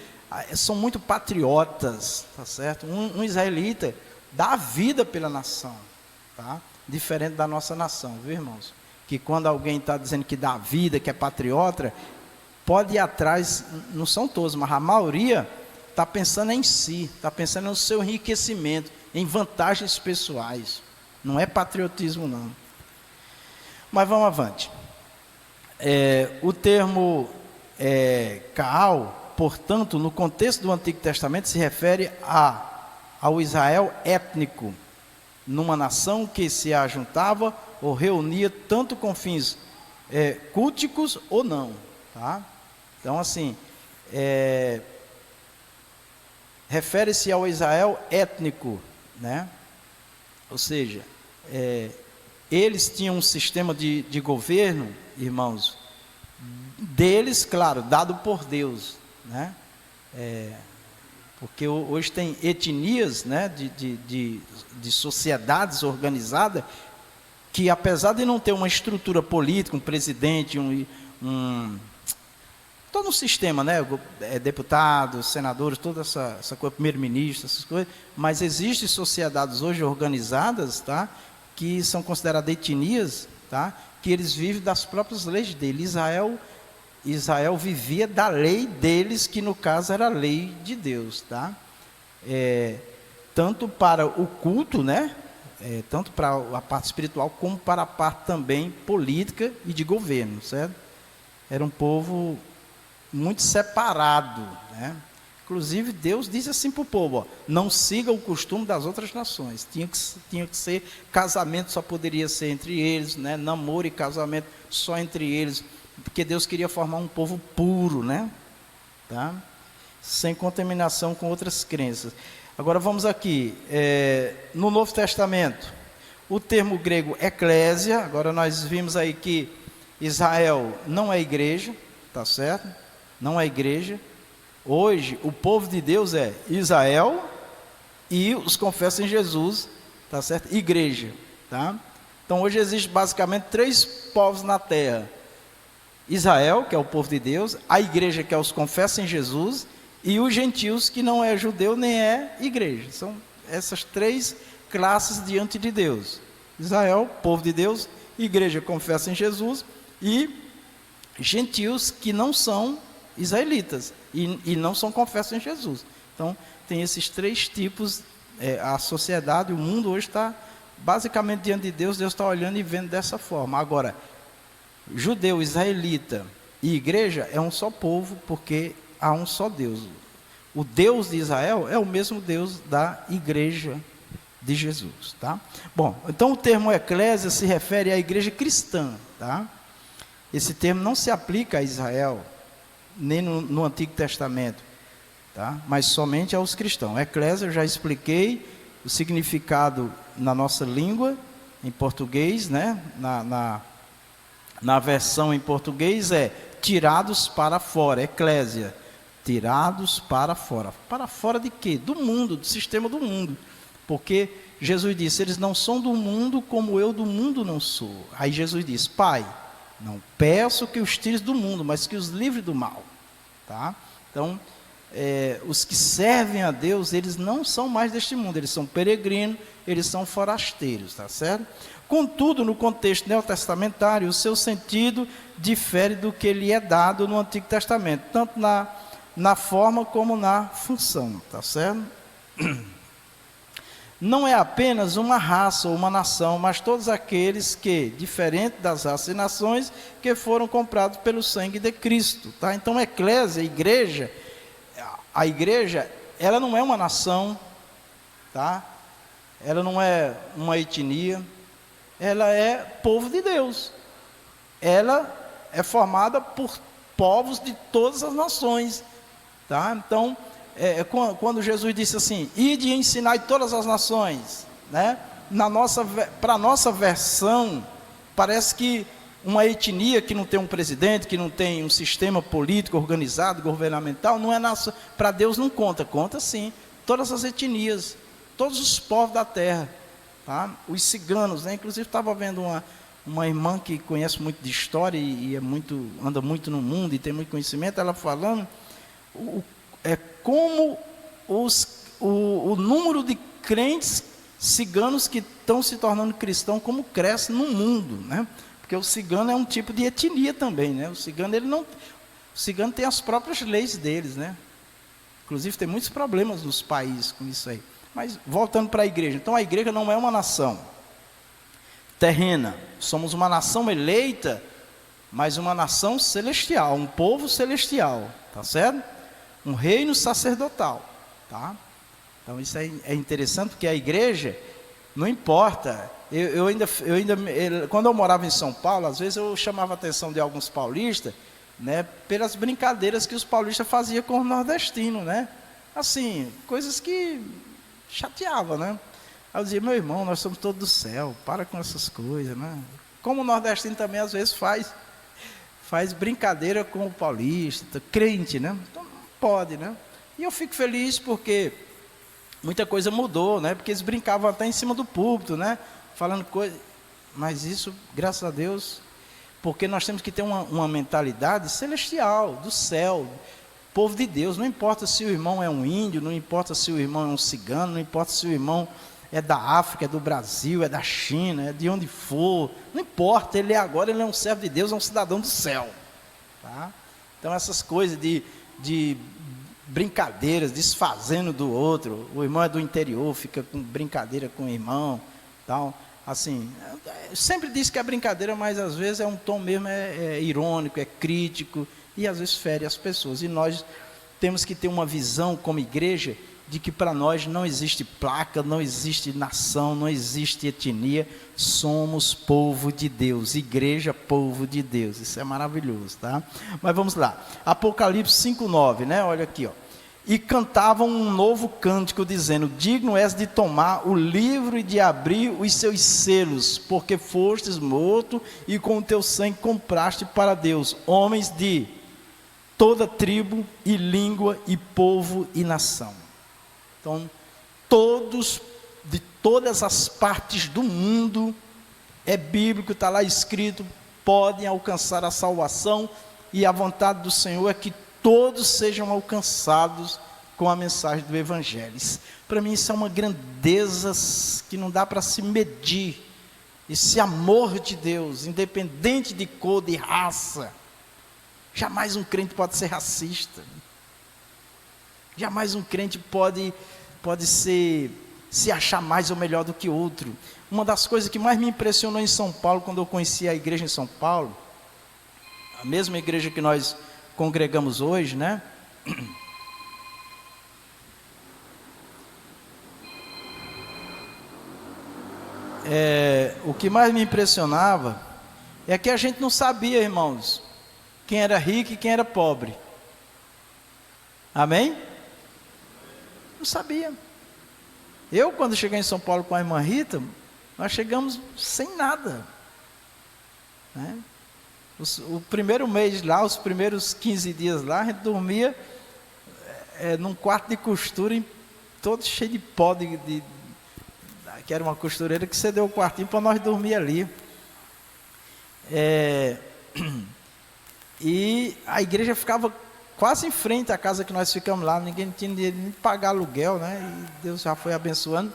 patriotas, tá certo? Um israelita dá a vida pela nação, tá? Diferente da nossa nação, viu, irmãos? Que quando alguém está dizendo que dá a vida, que é patriota, pode ir atrás, não são todos, mas a maioria está pensando em si, está pensando no seu enriquecimento, em vantagens pessoais. Não é patriotismo, não. Mas vamos avante. O termo Caal, portanto, no contexto do Antigo Testamento, se refere ao Israel étnico, numa nação que se ajuntava ou reunia tanto com fins culticos ou não, tá? Então, assim, refere-se ao Israel étnico, né? Ou seja, eles tinham um sistema de governo, irmãos, deles, claro, dado por Deus, né? Porque hoje tem etnias, né, de sociedades organizadas, que apesar de não ter uma estrutura política, um presidente, todo um sistema, né, deputados, senadores, toda essa coisa, primeiro-ministro, essas coisas, mas existem sociedades hoje organizadas, tá, que são consideradas etnias, tá, que eles vivem das próprias leis dele. Israel vivia da lei deles, que no caso era a lei de Deus, tá? Tanto para o culto, né? Tanto para a parte espiritual, como para a parte também política e de governo, certo? Era um povo muito separado, né? Inclusive Deus diz assim para o povo, ó, não siga o costume das outras nações. Tinha que ser, casamento só poderia ser entre eles, né? Namoro e casamento só entre eles, porque Deus queria formar um povo puro, né? Tá? Sem contaminação com outras crenças. Agora vamos aqui, no Novo Testamento, o termo grego eclésia, agora nós vimos aí que Israel não é igreja, tá certo? Não é igreja. Hoje o povo de Deus é Israel e os confessam em Jesus, tá certo? Igreja, tá? Então hoje existe basicamente 3 povos na terra: Israel, que é o povo de Deus, a igreja, que é os confessam em Jesus, e os gentios, que não é judeu nem é igreja. São essas 3 classes diante de Deus: Israel, povo de Deus; igreja, confessa em Jesus; e gentios, que não são israelitas e não são confessos em Jesus. Então tem esses 3 tipos. A sociedade, o mundo hoje está basicamente diante de Deus. Deus está olhando e vendo dessa forma. Agora, judeu, israelita e igreja é um só povo, porque há um só Deus. O Deus de Israel é o mesmo Deus da igreja de Jesus, tá? Bom, então o termo eclésia se refere à igreja cristã, tá? Esse termo não se aplica a Israel, nem no Antigo Testamento, tá? Mas somente aos cristãos. Eclésia, eu já expliquei o significado na nossa língua, em português, né? Na versão em português é tirados para fora, eclésia. Tirados para fora. Para fora de quê? Do mundo, do sistema do mundo. Porque Jesus disse, eles não são do mundo como eu do mundo não sou. Aí Jesus disse, Pai, não peço que os tires do mundo, mas que os livre do mal. Tá? Então, os que servem a Deus, eles não são mais deste mundo, eles são peregrinos, eles são forasteiros, tá certo? Contudo, no contexto neotestamentário, o seu sentido difere do que lhe é dado no Antigo Testamento, tanto na forma como na função, tá certo? Não é apenas uma raça ou uma nação, mas todos aqueles que, diferente das raças e nações, que foram comprados pelo sangue de Cristo, tá? Então, eclésia, a igreja, ela não é uma nação, tá? Ela não é uma etnia, ela é povo de Deus. Ela é formada por povos de todas as nações, tá? Então, quando Jesus disse assim, ide e ensinai todas as nações, né? Para a nossa versão, parece que uma etnia que não tem um presidente, que não tem um sistema político organizado, governamental, não é nação. Para Deus não conta sim, todas as etnias, todos os povos da terra, tá? Os ciganos, né? Inclusive estava vendo uma irmã que conhece muito de história e anda muito no mundo e tem muito conhecimento, ela falando como o número de crentes ciganos que estão se tornando cristãos, como cresce no mundo, né? Porque o cigano é um tipo de etnia também, né? O cigano tem as próprias leis deles, né? Inclusive tem muitos problemas nos países com isso aí. Mas voltando para a igreja, então a igreja não é uma nação terrena, somos uma nação eleita, mas uma nação celestial, um povo celestial, tá certo? Um reino sacerdotal, tá? Então isso é interessante, porque a igreja, não importa, quando eu morava em São Paulo, às vezes eu chamava a atenção de alguns paulistas, né, pelas brincadeiras que os paulistas faziam com os nordestinos, né? Assim, coisas que chateavam, né? Aí eu dizia, meu irmão, nós somos todos do céu, para com essas coisas, né? Como o nordestino também às vezes faz brincadeira com o paulista, crente, né? Então, pode, né? E eu fico feliz porque muita coisa mudou, né? Porque eles brincavam até em cima do púlpito, né? Falando coisas, mas isso, graças a Deus, porque nós temos que ter uma mentalidade celestial, do céu, povo de Deus. Não importa se o irmão é um índio, não importa se o irmão é um cigano, não importa se o irmão é da África, é do Brasil, é da China, é de onde for, não importa, ele é um servo de Deus, é um cidadão do céu, tá? Então essas coisas de brincadeiras, desfazendo do outro, o irmão é do interior, fica com brincadeira com o irmão, tal, assim, sempre diz que é brincadeira, mas às vezes é um tom mesmo, irônico, é crítico, e às vezes fere as pessoas, e nós temos que ter uma visão como igreja, de que para nós não existe placa, não existe nação, não existe etnia, somos povo de Deus, igreja, povo de Deus, isso é maravilhoso, tá? Mas vamos lá, Apocalipse 5:9, né? Olha aqui, ó. E cantavam um novo cântico, dizendo, digno és de tomar o livro e de abrir os seus selos, porque fostes morto e com o teu sangue compraste para Deus, homens de toda tribo e língua e povo e nação. Então, todos, de todas as partes do mundo, é bíblico, está lá escrito, podem alcançar a salvação, e a vontade do Senhor é que todos sejam alcançados com a mensagem do Evangelho. Para mim isso é uma grandeza que não dá para se medir, esse amor de Deus, independente de cor, de raça. Jamais um crente pode ser racista, jamais um crente pode se achar mais ou melhor do que outro. Uma das coisas que mais me impressionou em São Paulo, quando eu conheci a igreja em São Paulo, a mesma igreja que nós congregamos hoje, né? O que mais me impressionava é que a gente não sabia, irmãos, quem era rico e quem era pobre. Amém? Não sabia. Eu, quando cheguei em São Paulo com a irmã Rita, nós chegamos sem nada, né? O primeiro mês lá, os primeiros 15 dias lá, a gente dormia num quarto de costura, todo cheio de pó, que era uma costureira que cedeu o quartinho para nós dormir ali. E a igreja ficava quase em frente à casa que nós ficamos lá, ninguém tinha dinheiro nem de pagar aluguel, né? E Deus já foi abençoando.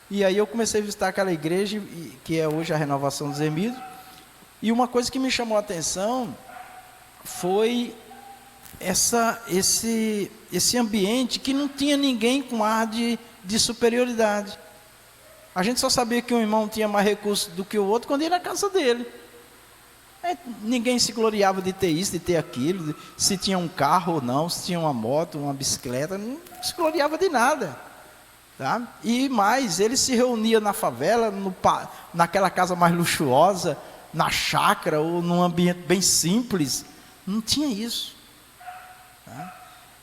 E aí eu comecei a visitar aquela igreja, que é hoje a Renovação dos Remidos. E uma coisa que me chamou a atenção foi esse ambiente que não tinha ninguém com ar de superioridade. A gente só sabia que um irmão tinha mais recursos do que o outro quando ia na casa dele. Ninguém se gloriava de ter isso, de ter aquilo, se tinha um carro ou não, se tinha uma moto, uma bicicleta, não se gloriava de nada. Tá? E mais, ele se reunia na favela, naquela casa mais luxuosa, na chácara ou num ambiente bem simples. Não tinha isso. Tá?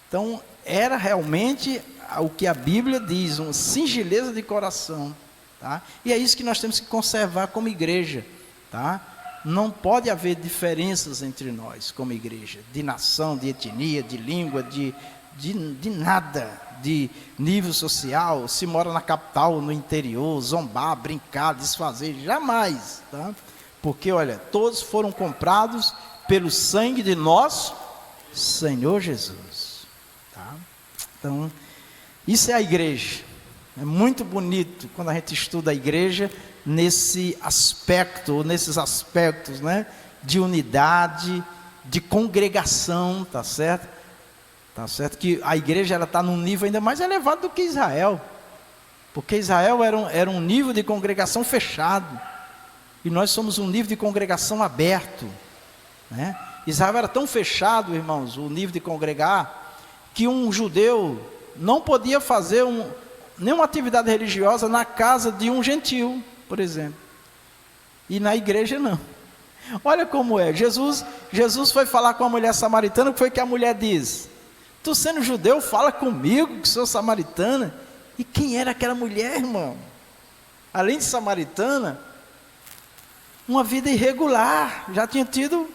Então, era realmente o que a Bíblia diz, uma singeleza de coração. Tá? E é isso que nós temos que conservar como igreja. Tá? Não pode haver diferenças entre nós como igreja, de nação, de etnia, de língua, de nada, de nível social, se mora na capital, no interior, zombar, brincar, desfazer, jamais. Tá? Porque, olha, todos foram comprados pelo sangue de nosso Senhor Jesus. Tá? Então, isso é a igreja. É muito bonito quando a gente estuda a igreja nesse aspecto, ou nesses aspectos, né, de unidade, de congregação, tá certo? Tá certo que a igreja está num nível ainda mais elevado do que Israel, porque Israel era um nível de congregação fechado, e nós somos um nível de congregação aberto, né? Israel era tão fechado, irmãos, o nível de congregar, que um judeu não podia fazer nenhuma atividade religiosa na casa de um gentil, por exemplo, e na igreja não. Olha como é, Jesus foi falar com a mulher samaritana, o que foi que a mulher diz? Tu sendo judeu, fala comigo que sou samaritana. E quem era aquela mulher, irmão? Além de samaritana, uma vida irregular, já tinha tido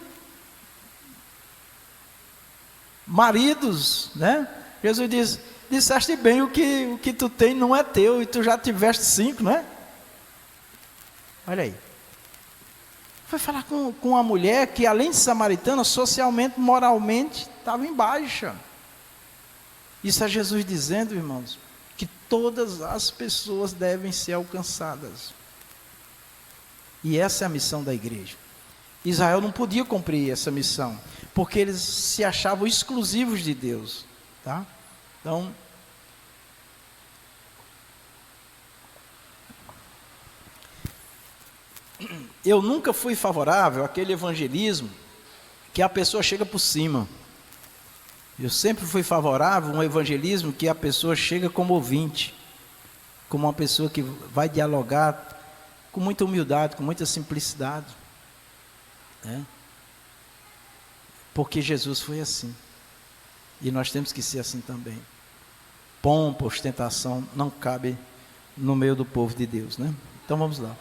maridos, né? Jesus diz, disseste bem, o que tu tem não é teu, e tu já tiveste 5, não é? Olha aí. Foi falar com uma mulher que, além de samaritana, socialmente, moralmente, estava em baixa. Isso é Jesus dizendo, irmãos, que todas as pessoas devem ser alcançadas. E essa é a missão da igreja. Israel não podia cumprir essa missão, porque eles se achavam exclusivos de Deus. Tá? Então, eu nunca fui favorável àquele evangelismo que a pessoa chega por cima. Eu sempre fui favorável a um evangelismo que a pessoa chega como ouvinte, como uma pessoa que vai dialogar com muita humildade, com muita simplicidade, né? Porque Jesus foi assim, e nós temos que ser assim também. Pompa, ostentação não cabe no meio do povo de Deus, né? Então vamos lá.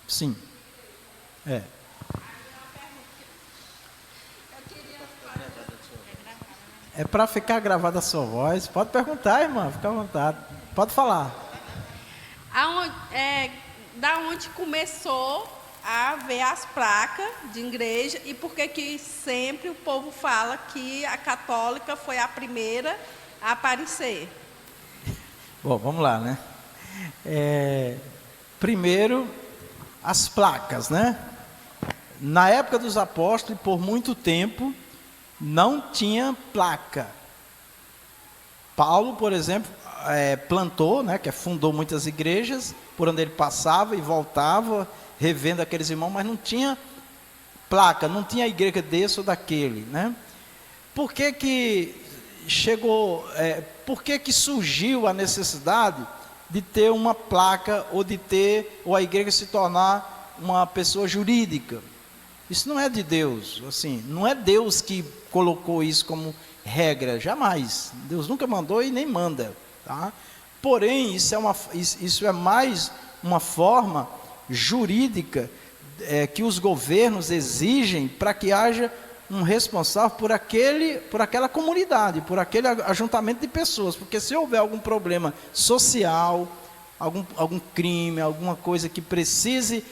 Sim. É para ficar gravada a sua voz. Pode perguntar, irmã, fica à vontade. Pode falar. Da onde começou a ver as placas de igreja e por que sempre o povo fala que a católica foi a primeira a aparecer? Bom, vamos lá, né? Primeiro, as placas, né? Na época dos apóstolos, por muito tempo, não tinha placa. Paulo, por exemplo, plantou, né, que fundou muitas igrejas, por onde ele passava e voltava, revendo aqueles irmãos, mas não tinha placa, não tinha igreja desse ou daquele, né? Por que chegou, por que surgiu a necessidade de ter uma placa, ou a igreja se tornar uma pessoa jurídica? Isso não é de Deus, assim, não é Deus que colocou isso como regra, jamais. Deus nunca mandou e nem manda, tá? Porém, isso é mais uma forma jurídica que os governos exigem para que haja um responsável por aquela comunidade, por aquele ajuntamento de pessoas, porque se houver algum problema social, algum crime, alguma coisa que precise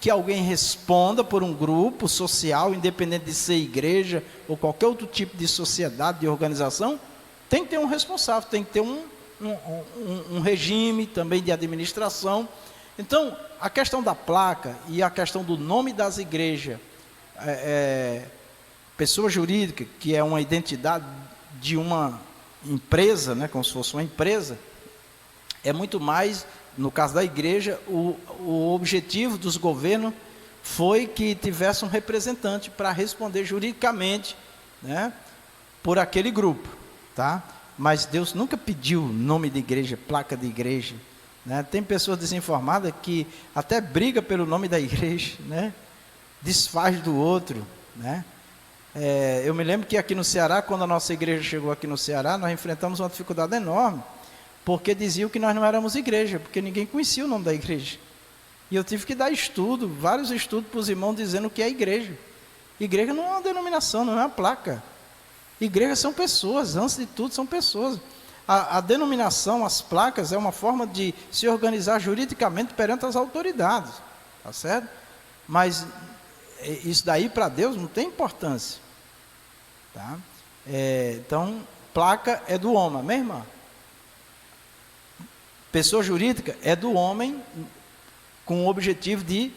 que alguém responda por um grupo social, independente de ser igreja ou qualquer outro tipo de sociedade, de organização, tem que ter um responsável, tem que ter um regime também de administração. Então, a questão da placa e a questão do nome das igrejas, pessoa jurídica, que é uma identidade de uma empresa, né, como se fosse uma empresa, é muito mais, no caso da igreja, o objetivo dos governos foi que tivesse um representante para responder juridicamente, né, por aquele grupo, tá? Mas Deus nunca pediu nome de igreja, placa de igreja, né? Tem pessoas desinformadas que até briga pelo nome da igreja, né? Desfaz do outro, né? Eu me lembro que aqui no Ceará, quando a nossa igreja chegou aqui no Ceará, nós enfrentamos uma dificuldade enorme, porque diziam que nós não éramos igreja, porque ninguém conhecia o nome da igreja. E eu tive que dar vários estudos para os irmãos dizendo o que é igreja. Igreja não é uma denominação, não é uma placa. Igreja são pessoas, antes de tudo são pessoas. A denominação, as placas, é uma forma de se organizar juridicamente perante as autoridades, tá certo? Mas isso daí para Deus não tem importância, tá? Então, placa é do homem, amém, irmã? Pessoa jurídica é do homem com o objetivo de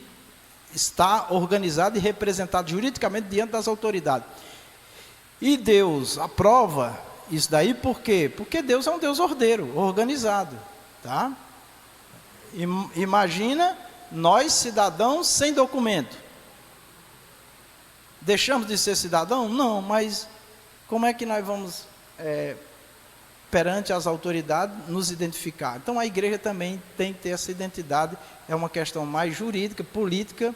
estar organizado e representado juridicamente diante das autoridades. E Deus aprova isso daí por quê? Porque Deus é um Deus ordeiro, organizado, tá? Imagina nós, cidadãos, sem documento. Deixamos de ser cidadão? Não, mas como é que nós vamos, perante as autoridades, nos identificar? Então a igreja também tem que ter essa identidade, é uma questão mais jurídica, política,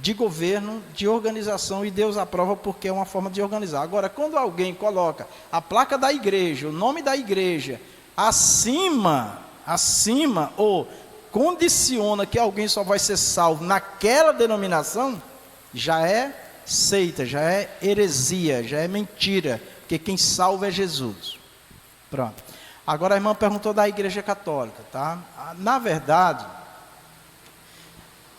de governo, de organização, e Deus aprova porque é uma forma de organizar. Agora, quando alguém coloca a placa da igreja, o nome da igreja, acima, ou condiciona que alguém só vai ser salvo naquela denominação, já é seita, já é heresia, já é mentira, porque quem salva é Jesus. Pronto. Agora a irmã perguntou da igreja católica, tá? Na verdade,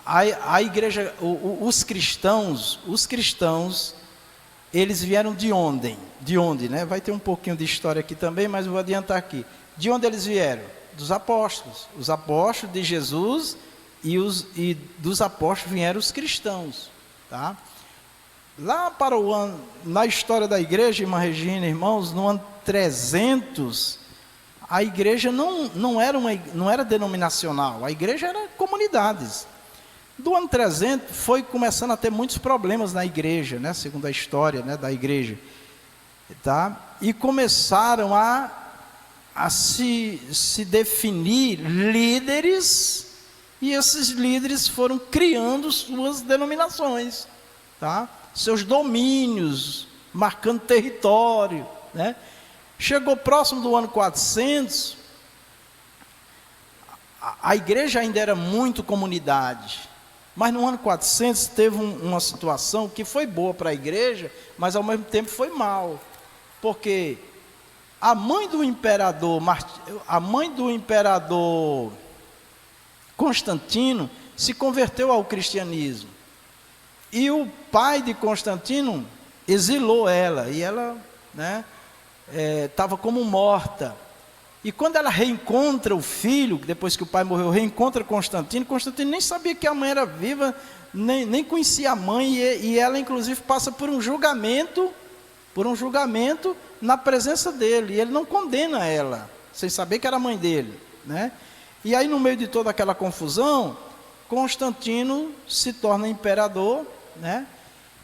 a igreja, os cristãos, eles vieram de onde? De onde, né? Vai ter um pouquinho de história aqui também, mas vou adiantar aqui. De onde eles vieram? Dos apóstolos. Os apóstolos de Jesus e dos apóstolos vieram os cristãos, tá? Lá para o ano, na história da igreja, irmã Regina, irmãos, no ano 300, a igreja não era denominacional, a igreja era comunidades. Do ano 300 foi começando a ter muitos problemas na igreja, né, segundo a história, né, da igreja, tá? E começaram a se definir líderes, e esses líderes foram criando suas denominações, tá? Seus domínios, marcando território, né? Chegou próximo do ano 400, a igreja ainda era muito comunidade, mas no ano 400 teve uma situação que foi boa para a igreja, mas ao mesmo tempo foi mal, porque a mãe do imperador Constantino se converteu ao cristianismo, e o pai de Constantino exilou ela, e ela, né, estava como morta. E quando ela reencontra o filho, depois que o pai morreu, reencontra Constantino nem sabia que a mãe era viva, nem conhecia a mãe, e ela inclusive passa por um julgamento na presença dele, e ele não condena ela, sem saber que era a mãe dele, né? E aí, no meio de toda aquela confusão, Constantino se torna imperador, né?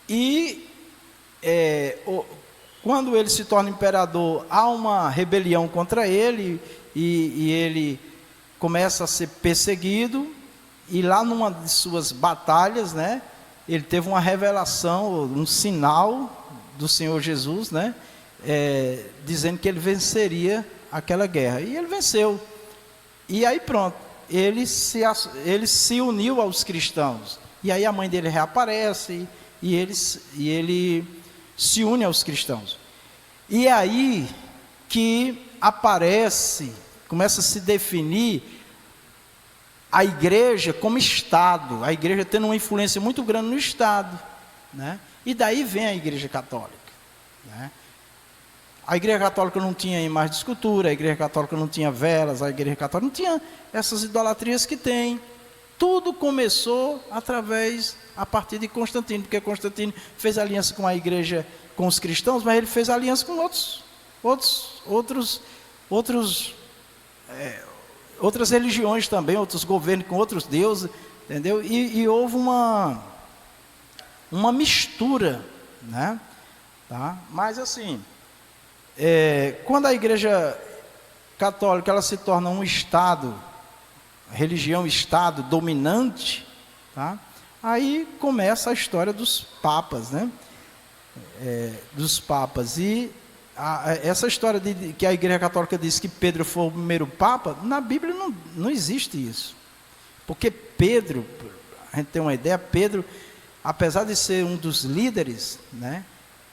E quando ele se torna imperador, há uma rebelião contra ele, e ele começa a ser perseguido, e lá numa de suas batalhas, né, ele teve uma revelação, um sinal do Senhor Jesus, né, dizendo que ele venceria aquela guerra, e ele venceu. E aí pronto, ele se uniu aos cristãos. E aí a mãe dele reaparece e ele se une aos cristãos. E é aí que aparece, começa a se definir a igreja como Estado, a igreja tendo uma influência muito grande no Estado, né? E daí vem a Igreja Católica, né? A Igreja Católica não tinha imagem de escultura, a Igreja Católica não tinha velas, a Igreja Católica não tinha essas idolatrias que tem. Tudo começou a partir de Constantino, porque Constantino fez aliança com a igreja, com os cristãos, mas ele fez aliança com outras religiões também, outros governos com outros deuses, entendeu? E houve uma mistura, né? Tá? Mas assim, quando a Igreja Católica ela se torna um Estado, religião-Estado dominante, tá? Aí começa a história dos papas, né? Dos papas. E essa história de que a Igreja Católica diz que Pedro foi o primeiro papa, na Bíblia não existe isso. Porque Pedro, a gente tem uma ideia, Pedro, apesar de ser um dos líderes, né?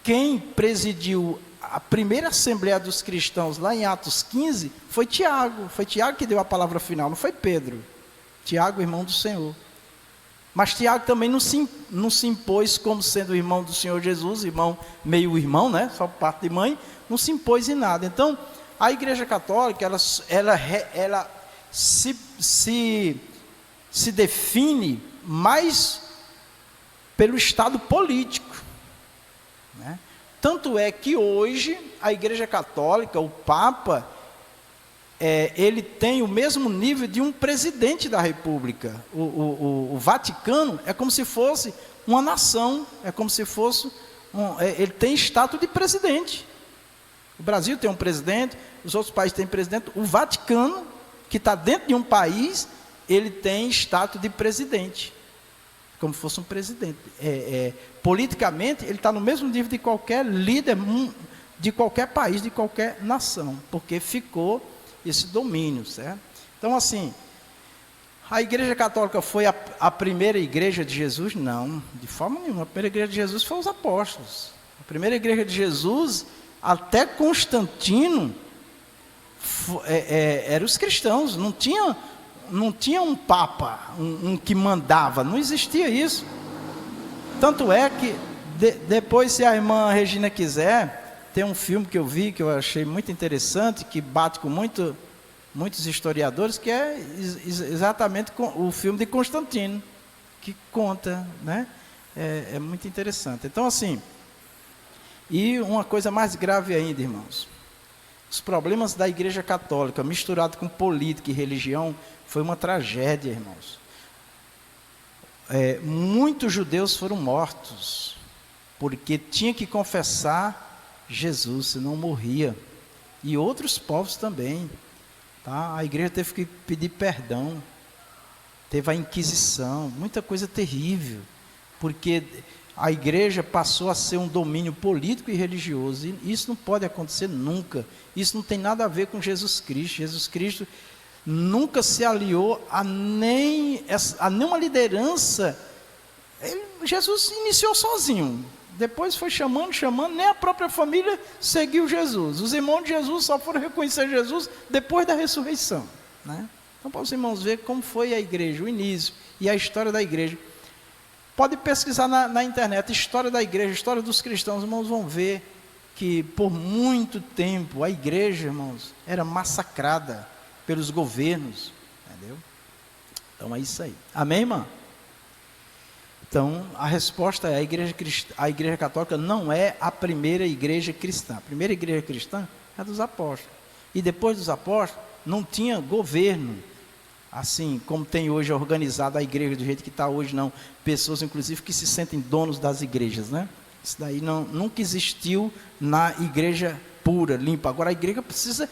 Quem presidiu a primeira Assembleia dos Cristãos, lá em Atos 15, foi Tiago. Foi Tiago que deu a palavra final, não foi Pedro. Tiago, irmão do Senhor. Mas Tiago também não se impôs como sendo irmão do Senhor Jesus, meio irmão, né? Só parte de mãe, não se impôs em nada. Então, a Igreja Católica, ela se define mais pelo Estado político, né? Tanto é que hoje a Igreja Católica, o Papa, ele tem o mesmo nível de um presidente da República. O Vaticano é como se fosse uma nação, é como se fosse ele tem status de presidente. O Brasil tem um presidente, os outros países têm presidente. O Vaticano, que está dentro de um país, ele tem status de presidente, como se fosse um presidente. Politicamente, ele está no mesmo nível de qualquer líder de qualquer país, de qualquer nação, porque ficou esse domínio, certo? Então, assim, a Igreja Católica foi a primeira igreja de Jesus? Não, de forma nenhuma. A primeira igreja de Jesus foi os apóstolos. A primeira igreja de Jesus, até Constantino, eram os cristãos. Não tinha um papa, um que mandava, não existia isso. Tanto é que, depois, se a irmã Regina quiser, tem um filme que eu vi, que eu achei muito interessante, que bate com muitos historiadores, que é exatamente o filme de Constantino, que conta, né? É muito interessante. Então, assim, e uma coisa mais grave ainda, irmãos, os problemas da Igreja Católica, misturado com política e religião, foi uma tragédia, irmãos. Muitos judeus foram mortos, porque tinha que confessar Jesus, senão morria. E outros povos também, tá? A igreja teve que pedir perdão, teve a Inquisição, muita coisa terrível, porque a igreja passou a ser um domínio político e religioso, e isso não pode acontecer nunca. Isso não tem nada a ver com Jesus Cristo. Jesus Cristo nunca se aliou a nenhuma liderança. Jesus iniciou sozinho, depois foi chamando, nem a própria família seguiu Jesus. Os irmãos de Jesus só foram reconhecer Jesus depois da ressurreição, né? Então, para os irmãos verem como foi a igreja, o início e a história da igreja. Pode pesquisar na internet, história da igreja, história dos cristãos, irmãos vão ver que por muito tempo a igreja, irmãos, era massacrada pelos governos, entendeu? Então é isso aí. Amém, irmã? Então, a resposta é: a igreja católica não é a primeira igreja cristã. A primeira igreja cristã é a dos apóstolos. E depois dos apóstolos, não tinha governo, assim como tem hoje organizada a igreja do jeito que está hoje, não. Pessoas, inclusive, que se sentem donos das igrejas, né? Isso daí nunca existiu na igreja pura, limpa. Agora, a igreja precisa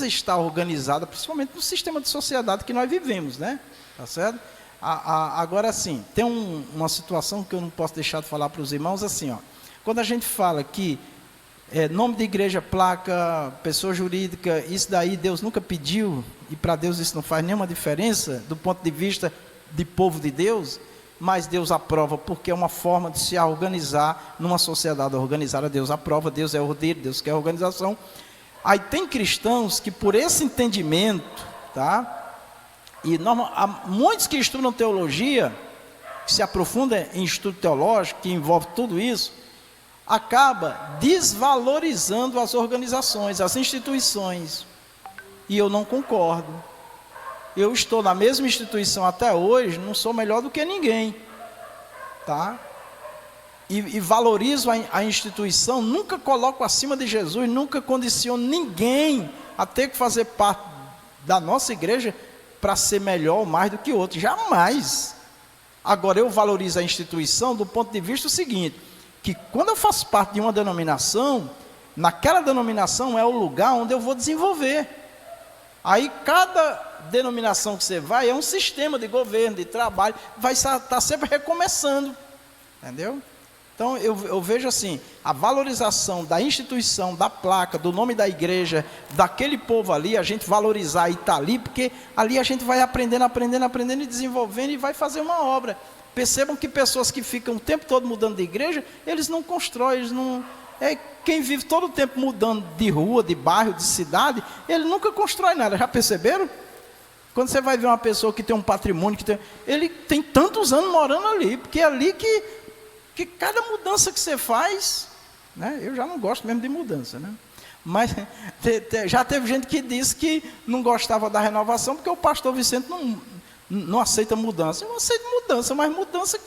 estar organizada, principalmente no sistema de sociedade que nós vivemos, né? Tá certo? Agora sim, tem uma situação que eu não posso deixar de falar para os irmãos, assim, ó, quando a gente fala que nome de igreja, placa, pessoa jurídica, isso daí Deus nunca pediu, e para Deus isso não faz nenhuma diferença, do ponto de vista de povo de Deus, mas Deus aprova, porque é uma forma de se organizar numa sociedade organizada. Deus aprova, Deus é ordeiro, Deus quer organização. Aí tem cristãos que por esse entendimento, tá? E há muitos que estudam teologia, que se aprofundam em estudo teológico, que envolve tudo isso, acaba desvalorizando as organizações, as instituições. E eu não concordo. Eu estou na mesma instituição até hoje, não sou melhor do que ninguém, tá? E valorizo a instituição, nunca coloco acima de Jesus, nunca condiciono ninguém a ter que fazer parte da nossa igreja para ser melhor ou mais do que outro, jamais. Agora, eu valorizo a instituição do ponto de vista seguinte, que quando eu faço parte de uma denominação, naquela denominação é o lugar onde eu vou desenvolver. Aí cada denominação que você vai é um sistema de governo, de trabalho, vai estar sempre recomeçando, entendeu? Então eu vejo assim, a valorização da instituição, da placa, do nome da igreja, daquele povo ali, a gente valorizar e estar ali, porque ali a gente vai aprendendo e desenvolvendo e vai fazer uma obra. Percebam que pessoas que ficam o tempo todo mudando de igreja, eles não constroem, eles não... quem vive todo o tempo mudando de rua, de bairro, de cidade, ele nunca constrói nada, já perceberam? Quando você vai ver uma pessoa que tem um patrimônio, ele tem tantos anos morando ali, porque é ali que cada mudança que você faz, né? Eu já não gosto mesmo de mudança, né? Mas já teve gente que disse que não gostava da renovação, porque o pastor Vicente não aceita mudança. Eu aceito mudança, mas mudança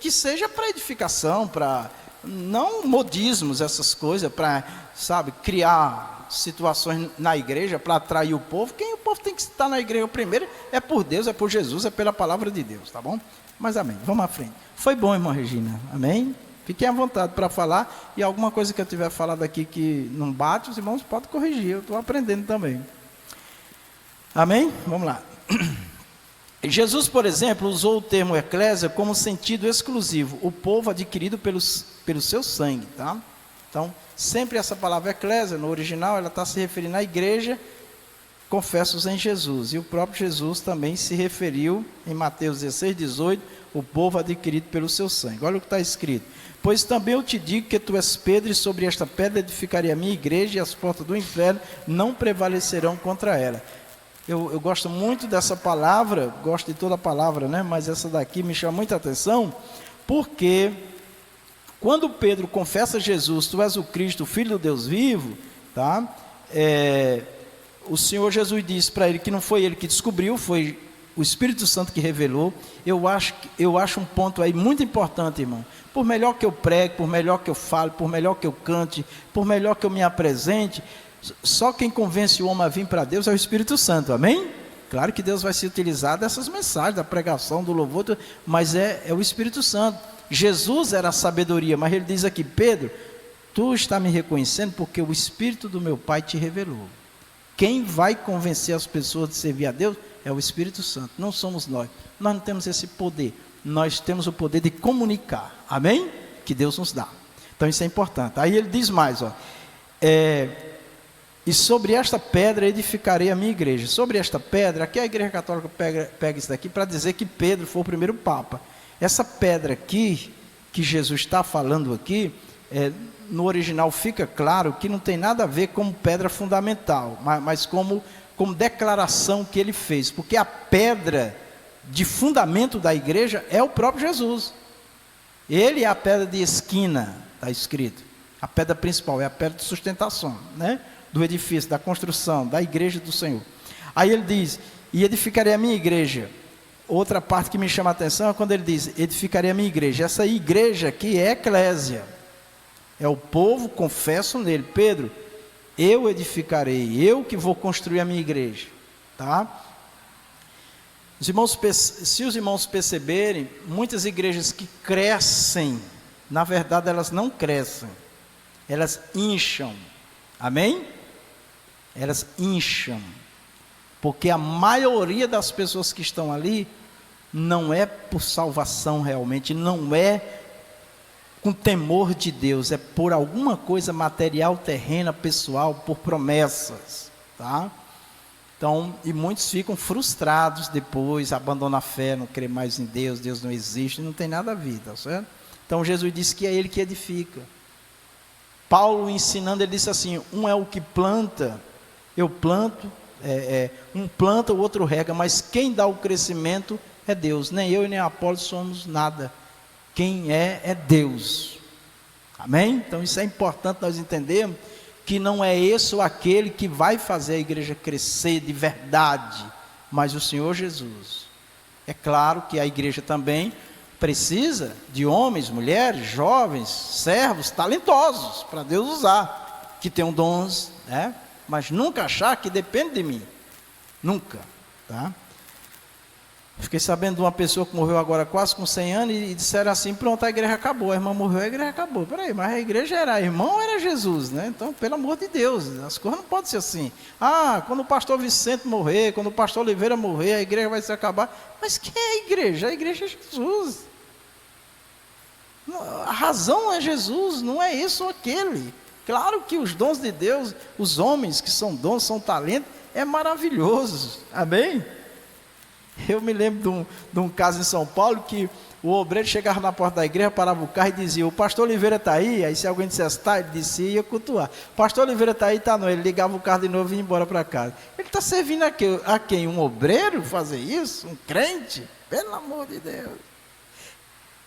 que seja para edificação, para não modismos, essas coisas, para, sabe, criar situações na igreja para atrair o povo. Quem o povo tem que estar na igreja primeiro é por Deus, é por Jesus, é pela palavra de Deus, tá bom? Mas amém, vamos à frente. Foi bom, irmã Regina, amém? Fiquem à vontade para falar, e alguma coisa que eu tiver falado aqui que não bate, os irmãos podem corrigir, eu estou aprendendo também. Amém? Vamos lá. Jesus, por exemplo, usou o termo eclésia como sentido exclusivo, o povo adquirido pelo seu sangue, tá? Então, sempre essa palavra eclésia, no original, ela está se referindo à igreja, confessos em Jesus, e o próprio Jesus também se referiu, em Mateus 16, 18, o povo adquirido pelo seu sangue. Olha o que está escrito: pois também eu te digo que tu és Pedro, e sobre esta pedra edificarei a minha igreja, e as portas do inferno não prevalecerão contra ela. Eu gosto muito dessa palavra, gosto de toda a palavra, né? Mas essa daqui me chama muita atenção, porque quando Pedro confessa a Jesus, tu és o Cristo, o Filho do Deus vivo, tá? O Senhor Jesus disse para ele que não foi ele que descobriu, foi o Espírito Santo que revelou. Eu acho um ponto aí muito importante, irmão. Por melhor que eu pregue, por melhor que eu fale, por melhor que eu cante, por melhor que eu me apresente, só quem convence o homem a vir para Deus é o Espírito Santo, amém? Claro que Deus vai se utilizar dessas mensagens, da pregação, do louvor, mas é o Espírito Santo. Jesus era a sabedoria, mas ele diz aqui: Pedro, tu está me reconhecendo porque o Espírito do meu Pai te revelou. Quem vai convencer as pessoas de servir a Deus é o Espírito Santo, não somos nós. Nós não temos esse poder, nós temos o poder de comunicar, amém? Que Deus nos dá. Então isso é importante. Aí ele diz mais, e sobre esta pedra edificarei a minha igreja. Sobre esta pedra, aqui a igreja católica pega isso daqui para dizer que Pedro foi o primeiro papa. Essa pedra aqui, que Jesus está falando aqui, no original fica claro que não tem nada a ver com pedra fundamental, mas como declaração que ele fez, porque a pedra de fundamento da igreja é o próprio Jesus. Ele é a pedra de esquina, está escrito. A pedra principal é a pedra de sustentação, né? Do edifício, da construção, da igreja do Senhor. Aí ele diz: e edificarei a minha igreja. Outra parte que me chama a atenção é quando ele diz: edificarei a minha igreja. Essa igreja aqui é eclésia, é o povo, confesso nele. Pedro, eu edificarei, eu que vou construir a minha igreja, tá? Se os irmãos perceberem, muitas igrejas que crescem, na verdade elas não crescem, elas incham, amém? Elas incham, porque a maioria das pessoas que estão ali não é por salvação realmente, não é com temor de Deus, é por alguma coisa material, terrena, pessoal, por promessas, tá? Então, e muitos ficam frustrados depois, abandonam a fé, não crê mais em Deus, Deus não existe, não tem nada a ver, tá certo? Então Jesus disse que é Ele que edifica. Paulo ensinando, ele disse assim, um é o que planta, eu planto, um planta, o outro rega, mas quem dá o crescimento é Deus, nem eu e nem Apolo somos nada, quem é Deus, amém? Então isso é importante nós entendermos, que não é esse ou aquele que vai fazer a igreja crescer de verdade, mas o Senhor Jesus. É claro que a igreja também precisa de homens, mulheres, jovens, servos, talentosos, para Deus usar, que tenham dons, né? Mas nunca achar que depende de mim, nunca, tá? Fiquei sabendo de uma pessoa que morreu agora quase com 100 anos e disseram assim, pronto, a igreja acabou, a irmã morreu, a igreja acabou. Peraí, mas a igreja era irmão ou era Jesus, né? Então, pelo amor de Deus, as coisas não podem ser assim. Ah, quando o pastor Vicente morrer, quando o pastor Oliveira morrer, a igreja vai se acabar. Mas quem é a igreja? A igreja é Jesus. A razão é Jesus, não é isso ou aquele. Claro que os dons de Deus, os homens que são dons, são talentos, é maravilhoso, amém? Eu me lembro de um caso em São Paulo, que o obreiro chegava na porta da igreja, parava o carro e dizia, o pastor Oliveira está aí? Aí se alguém dissesse, está, ele disse, ia cultuar. Pastor Oliveira está aí? Está não. Ele ligava o carro de novo e ia embora para casa. Ele está servindo a quem? Um obreiro fazer isso? Um crente? Pelo amor de Deus.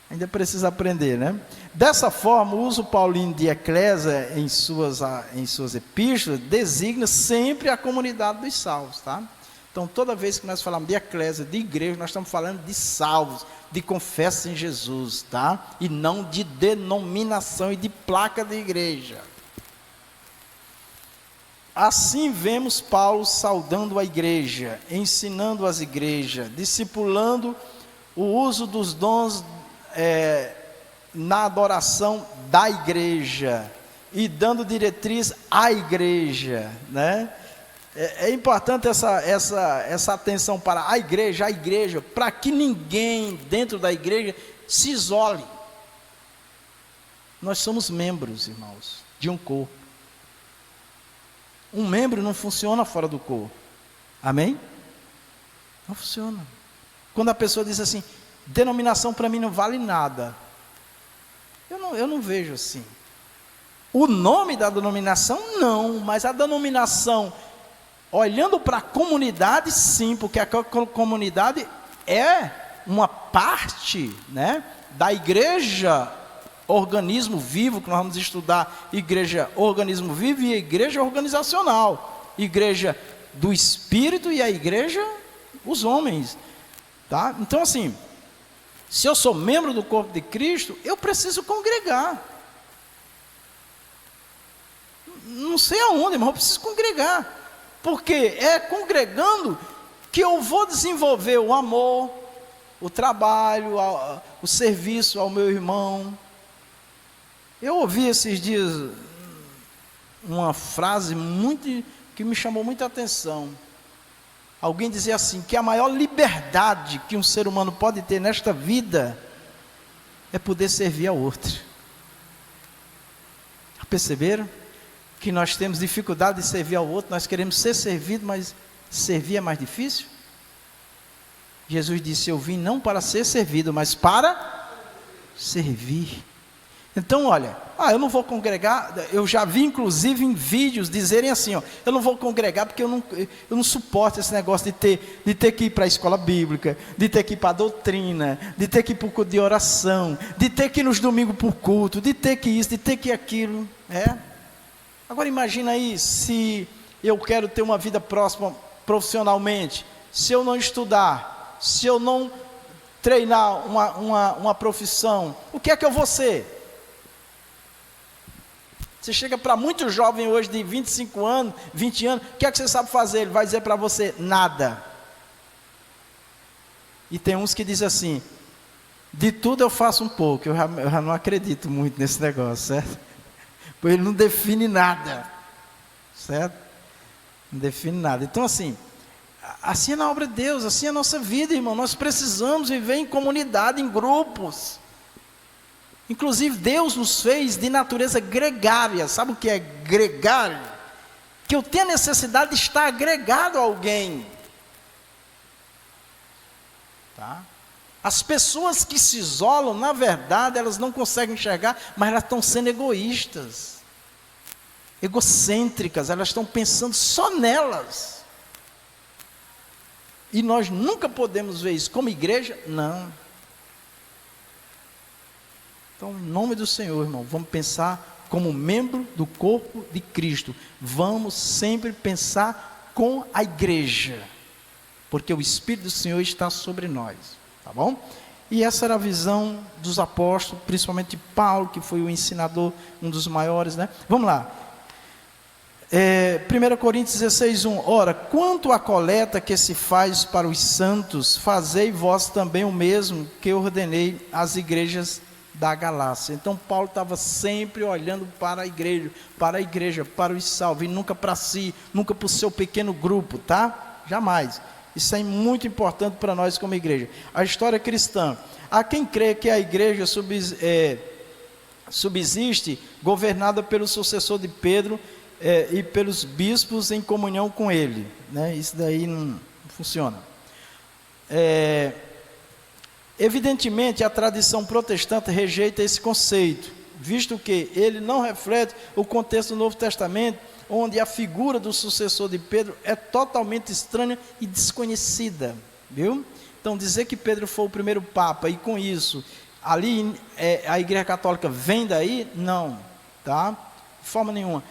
Ainda precisa aprender, né? Dessa forma, o uso paulino de eclésia em suas epístolas designa sempre a comunidade dos salvos, tá? Então, toda vez que nós falamos de eclésia, de igreja, nós estamos falando de salvos, de confessa em Jesus, tá? E não de denominação e de placa de igreja. Assim vemos Paulo saudando a igreja, ensinando as igrejas, discipulando o uso dos dons na adoração da igreja e dando diretriz à igreja, né? É importante essa atenção para a igreja, para que ninguém dentro da igreja se isole. Nós somos membros, irmãos, de um corpo. Um membro não funciona fora do corpo, amém? Não funciona. Quando a pessoa diz assim, denominação para mim não vale nada, eu não vejo assim. O nome da denominação não, mas a denominação, olhando para a comunidade, sim, porque a comunidade é uma parte, né, da igreja, organismo vivo, que nós vamos estudar, igreja, organismo vivo e a igreja organizacional, igreja do Espírito e a igreja, os homens, tá? Então assim, se eu sou membro do corpo de Cristo, eu preciso congregar. Não sei aonde, mas eu preciso congregar. Porque é congregando que eu vou desenvolver o amor, o trabalho, o serviço ao meu irmão. Eu ouvi esses dias uma frase que me chamou muita atenção. Alguém dizia assim, que a maior liberdade que um ser humano pode ter nesta vida é poder servir ao outro. Perceberam? Que nós temos dificuldade de servir ao outro, nós queremos ser servidos, mas servir é mais difícil. Jesus disse, eu vim não para ser servido, mas para servir. Então olha, eu não vou congregar, eu já vi inclusive em vídeos dizerem assim, eu não vou congregar porque eu não suporto esse negócio de ter que ir para a escola bíblica, de ter que ir para a doutrina, de ter que ir para o culto de oração, de ter que ir nos domingos para o culto, de ter que isso, de ter que aquilo, Agora imagina aí, se eu quero ter uma vida próxima profissionalmente, se eu não estudar, se eu não treinar uma profissão, o que é que eu vou ser? Você chega para muito jovem hoje de 25 anos, 20 anos, o que é que você sabe fazer? Ele vai dizer para você, nada. E tem uns que dizem assim, de tudo eu faço um pouco, eu já não acredito muito nesse negócio, certo? Pois ele não define nada, certo? Não define nada. Então assim é na obra de Deus, assim é a nossa vida, irmão. Nós precisamos viver em comunidade, em grupos. Inclusive, Deus nos fez de natureza gregária. Sabe o que é gregário? Que eu tenho a necessidade de estar agregado a alguém. Tá? As pessoas que se isolam, na verdade, elas não conseguem enxergar, mas elas estão sendo egoístas, egocêntricas, elas estão pensando só nelas. E nós nunca podemos ver isso. Como igreja, não. Então, em nome do Senhor, irmão, vamos pensar como membro do corpo de Cristo. Vamos sempre pensar com a igreja, porque o Espírito do Senhor está sobre nós, tá bom? E essa era a visão dos apóstolos, principalmente de Paulo, que foi o ensinador, um dos maiores, né? Vamos lá. 1 Coríntios 16:1. Ora, quanto à coleta que se faz para os santos, fazei vós também o mesmo que eu ordenei às igrejas da Galácia. Então Paulo estava sempre olhando para a igreja, para os salvos, e nunca para si, nunca para o seu pequeno grupo, tá? Jamais. Isso é muito importante para nós como igreja. A história cristã. Há quem crê que a igreja subsiste governada pelo sucessor de Pedro e pelos bispos em comunhão com ele, né? Isso daí não funciona. Evidentemente, a tradição protestante rejeita esse conceito, visto que ele não reflete o contexto do Novo Testamento, onde a figura do sucessor de Pedro é totalmente estranha e desconhecida, viu? Então, dizer que Pedro foi o primeiro papa, e com isso, ali a Igreja Católica vem daí, não, tá? De forma nenhuma.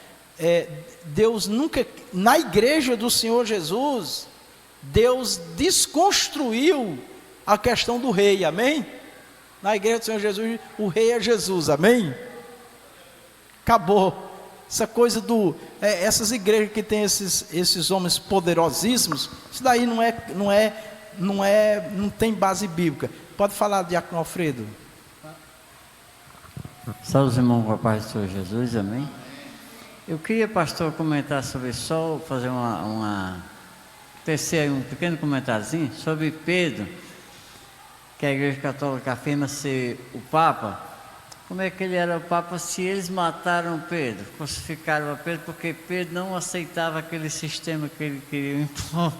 Deus nunca, na Igreja do Senhor Jesus, Deus desconstruiu a questão do rei, amém? Na Igreja do Senhor Jesus, o rei é Jesus, amém? Acabou. Essa coisa essas igrejas que tem esses homens poderosíssimos, isso daí não tem base bíblica. Pode falar, Diácono Alfredo. Salve os irmãos com a paz do Senhor Jesus, amém? Eu queria, pastor, comentar sobre fazer tecer um pequeno comentáriozinho sobre Pedro, que a Igreja Católica afirma ser o Papa. Como é que ele era o Papa se eles mataram Pedro, crucificaram a Pedro, porque Pedro não aceitava aquele sistema que ele queria impor?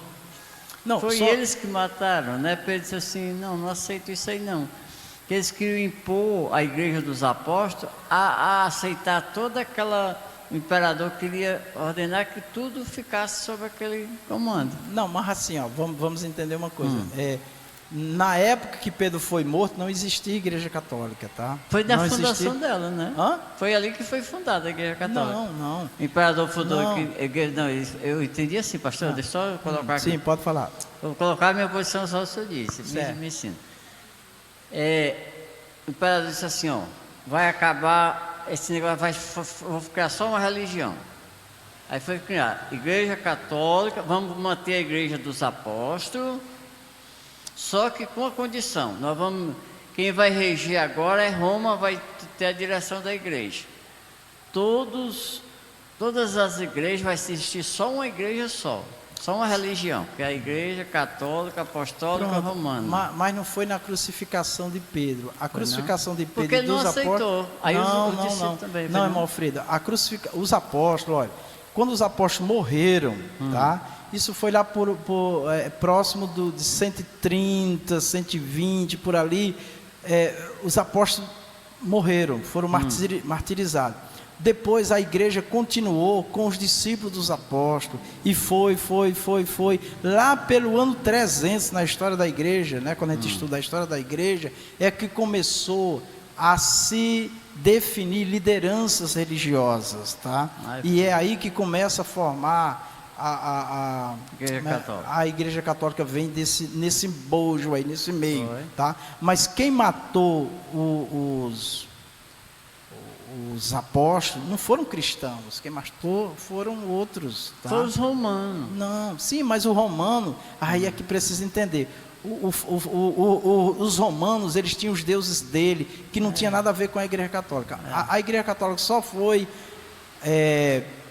Não, foi eles que mataram, né? Pedro disse assim, não aceito isso aí não. Que eles queriam impor a Igreja dos Apóstolos a aceitar toda aquela... O imperador queria ordenar que tudo ficasse sob aquele comando. Não, mas assim, ó, vamos entender uma coisa. Na época que Pedro foi morto, não existia Igreja Católica, tá? Foi da fundação dela, né? Hã? Foi ali que foi fundada a Igreja Católica. Não. O imperador fundou a igreja. Não, eu entendi assim, pastor. Deixa eu só colocar aqui. Sim, pode falar. Vou colocar a minha posição só se eu disse. Me ensina. O imperador disse assim, ó, vai acabar esse negócio, vou criar só uma religião. Aí foi criar Igreja Católica, vamos manter a Igreja dos Apóstolos, só que com a condição, quem vai reger agora é Roma, vai ter a direção da igreja. Todas as igrejas, vai existir só uma igreja só uma religião, que é a Igreja Católica Apostólica Romana. Mas não foi na crucificação de Pedro. A crucificação de Pedro porque ele dos apóstolos. Aí não. Também, não, irmão Alfredo, os apóstolos, olha, quando os apóstolos morreram, tá? Isso foi lá próximo de 130, 120, por ali, os apóstolos morreram, foram martirizados. Depois a igreja continuou com os discípulos dos apóstolos, e foi, lá pelo ano 300 na história da igreja, né? Quando a gente estuda a história da igreja, é que começou a se definir lideranças religiosas, tá? E é aí que começa a formar a Igreja Católica vem nesse bojo aí, nesse meio, tá? Mas quem matou os apóstolos não foram cristãos, quem matou foram outros, tá? Foram os romanos. Não, sim, mas o romano, aí é que precisa entender. Os romanos, eles tinham os deuses dele, que não tinha nada a ver com a Igreja Católica. A Igreja Católica só foi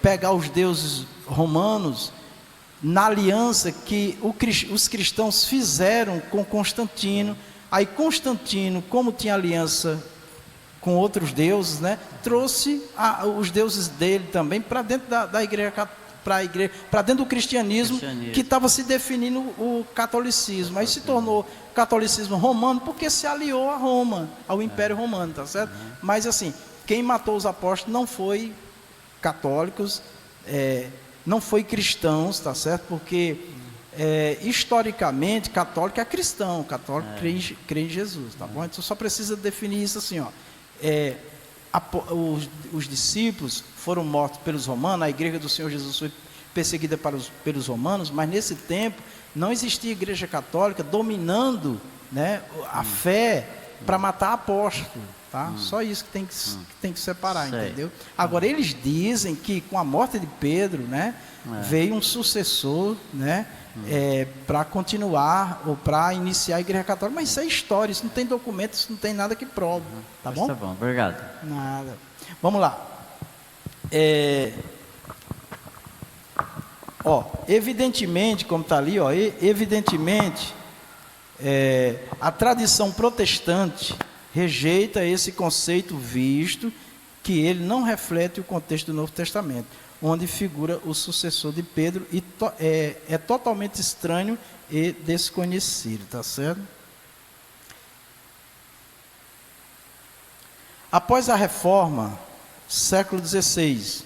pegar os deuses romanos na aliança que os cristãos fizeram com Constantino. Aí Constantino, como tinha aliança com outros deuses, né? Trouxe os deuses dele também para dentro da igreja, para dentro do cristianismo, que estava se definindo o catolicismo. Aí se tornou catolicismo romano porque se aliou a Roma, ao Império Romano, tá certo? Mas assim, quem matou os apóstolos não foi católicos, não foi cristãos, tá certo? Porque historicamente católico é cristão, católico crê em Jesus, tá bom? Então só precisa definir isso assim, ó. Os discípulos foram mortos pelos romanos, a igreja do Senhor Jesus foi perseguida pelos romanos, mas nesse tempo não existia igreja católica dominando, né, a fé para matar apóstolo, tá? Só isso que tem que separar, entendeu? Agora eles dizem que com a morte de Pedro, né, veio um sucessor, né, para continuar ou para iniciar a igreja católica, mas isso é história, isso não tem documento, isso não tem nada que prove, tá bom? Tá bom, obrigado. Nada. Vamos lá. Evidentemente, como está ali, evidentemente, a tradição protestante rejeita esse conceito, visto que ele não reflete o contexto do Novo Testamento, onde figura o sucessor de Pedro, e é totalmente estranho e desconhecido, tá certo? Após a Reforma, século XVI,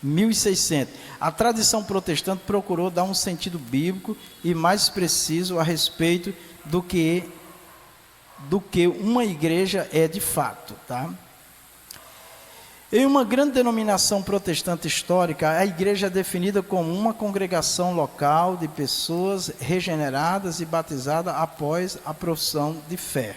1600, a tradição protestante procurou dar um sentido bíblico e mais preciso a respeito do que uma igreja é de fato, tá? Em uma grande denominação protestante histórica, a igreja é definida como uma congregação local de pessoas regeneradas e batizadas após a profissão de fé.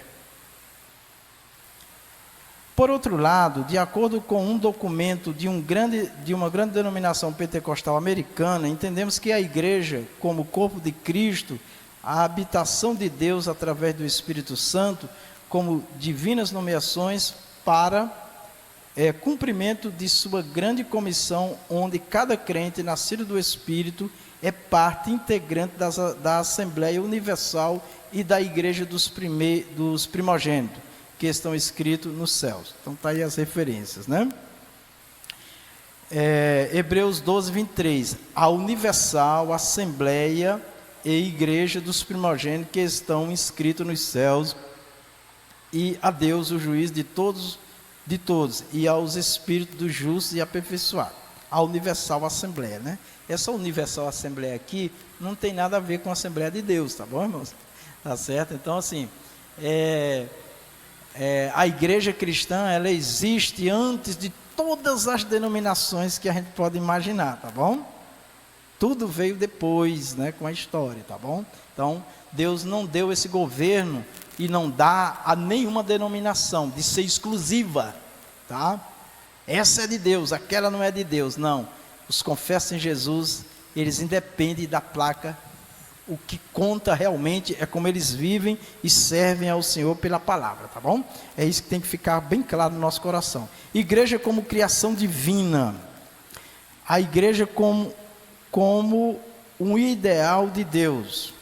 Por outro lado, de acordo com um documento de uma grande denominação pentecostal americana, entendemos que a igreja, como corpo de Cristo, a habitação de Deus através do Espírito Santo, como divinas nomeações para cumprimento de sua grande comissão, onde cada crente nascido do Espírito é parte integrante da Assembleia Universal e da Igreja dos primogênitos, que estão escritos nos céus. Então está aí as referências, né? Hebreus 12, 23, a universal Assembleia e Igreja dos primogênitos que estão inscritos nos céus, e a Deus, o juiz de todos, e aos espíritos dos justos e aperfeiçoados. A universal Assembleia, né? Essa universal Assembleia aqui não tem nada a ver com a Assembleia de Deus, tá bom, irmãos? Tá certo? Então, assim, a igreja cristã, ela existe antes de todas as denominações que a gente pode imaginar, tá bom? Tudo veio depois, né, com a história, tá bom? Então, Deus não deu esse governo e não dá a nenhuma denominação de ser exclusiva, tá? Essa é de Deus, aquela não é de Deus, não. Os confessos em Jesus, eles independem da placa. O que conta realmente é como eles vivem e servem ao Senhor pela palavra, tá bom? É isso que tem que ficar bem claro no nosso coração. Igreja como criação divina. A igreja como um ideal de Deus.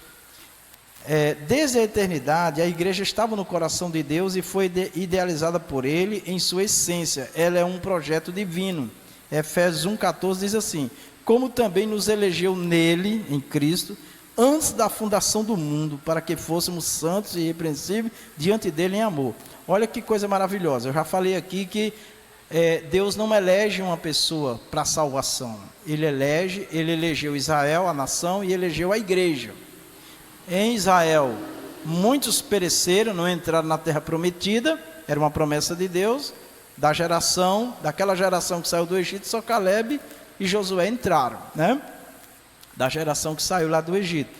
Desde a eternidade, a igreja estava no coração de Deus e foi idealizada por Ele em sua essência. Ela é um projeto divino. Efésios 1,14 diz assim: como também nos elegeu nele, em Cristo, antes da fundação do mundo, para que fôssemos santos e irrepreensíveis diante dele em amor. Olha que coisa maravilhosa. Eu já falei aqui que Deus não elege uma pessoa para salvação. Ele elegeu Israel, a nação, e elegeu a igreja. Em Israel, muitos pereceram, não entraram na terra prometida, era uma promessa de Deus. Daquela geração que saiu do Egito, só Caleb e Josué entraram, né? Da geração que saiu lá do Egito.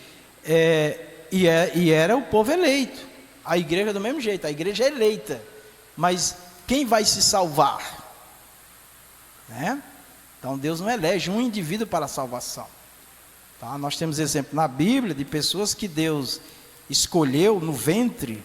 E era o povo eleito. A igreja do mesmo jeito, a igreja é eleita. Mas quem vai se salvar? Né? Então Deus não elege um indivíduo para a salvação. Tá? Nós temos exemplo na Bíblia de pessoas que Deus escolheu no ventre,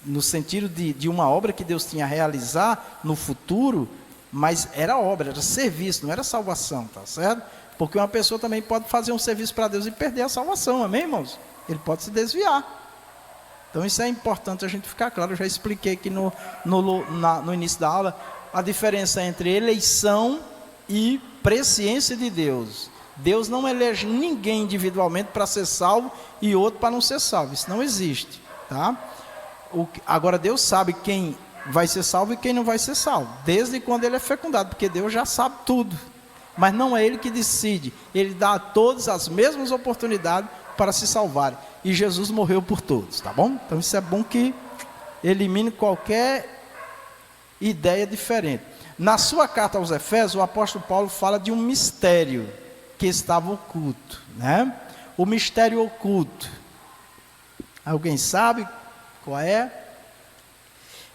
no sentido de uma obra que Deus tinha a realizar no futuro, mas era obra, era serviço, não era salvação, tá certo? Porque uma pessoa também pode fazer um serviço para Deus e perder a salvação, amém, irmãos? Ele pode se desviar. Então isso é importante a gente ficar claro. Eu já expliquei aqui no início da aula a diferença entre eleição e presciência de Deus. Deus não elege ninguém individualmente para ser salvo e outro para não ser salvo. Isso não existe, tá? Agora Deus sabe quem vai ser salvo e quem não vai ser salvo, desde quando ele é fecundado, porque Deus já sabe tudo. Mas não é ele que decide, ele dá a todos as mesmas oportunidades para se salvarem. E Jesus morreu por todos, tá bom? Então isso é bom que elimine qualquer ideia diferente. Na sua carta aos Efésios, o apóstolo Paulo fala de um mistério que estava oculto, né? O mistério oculto. Alguém sabe qual é?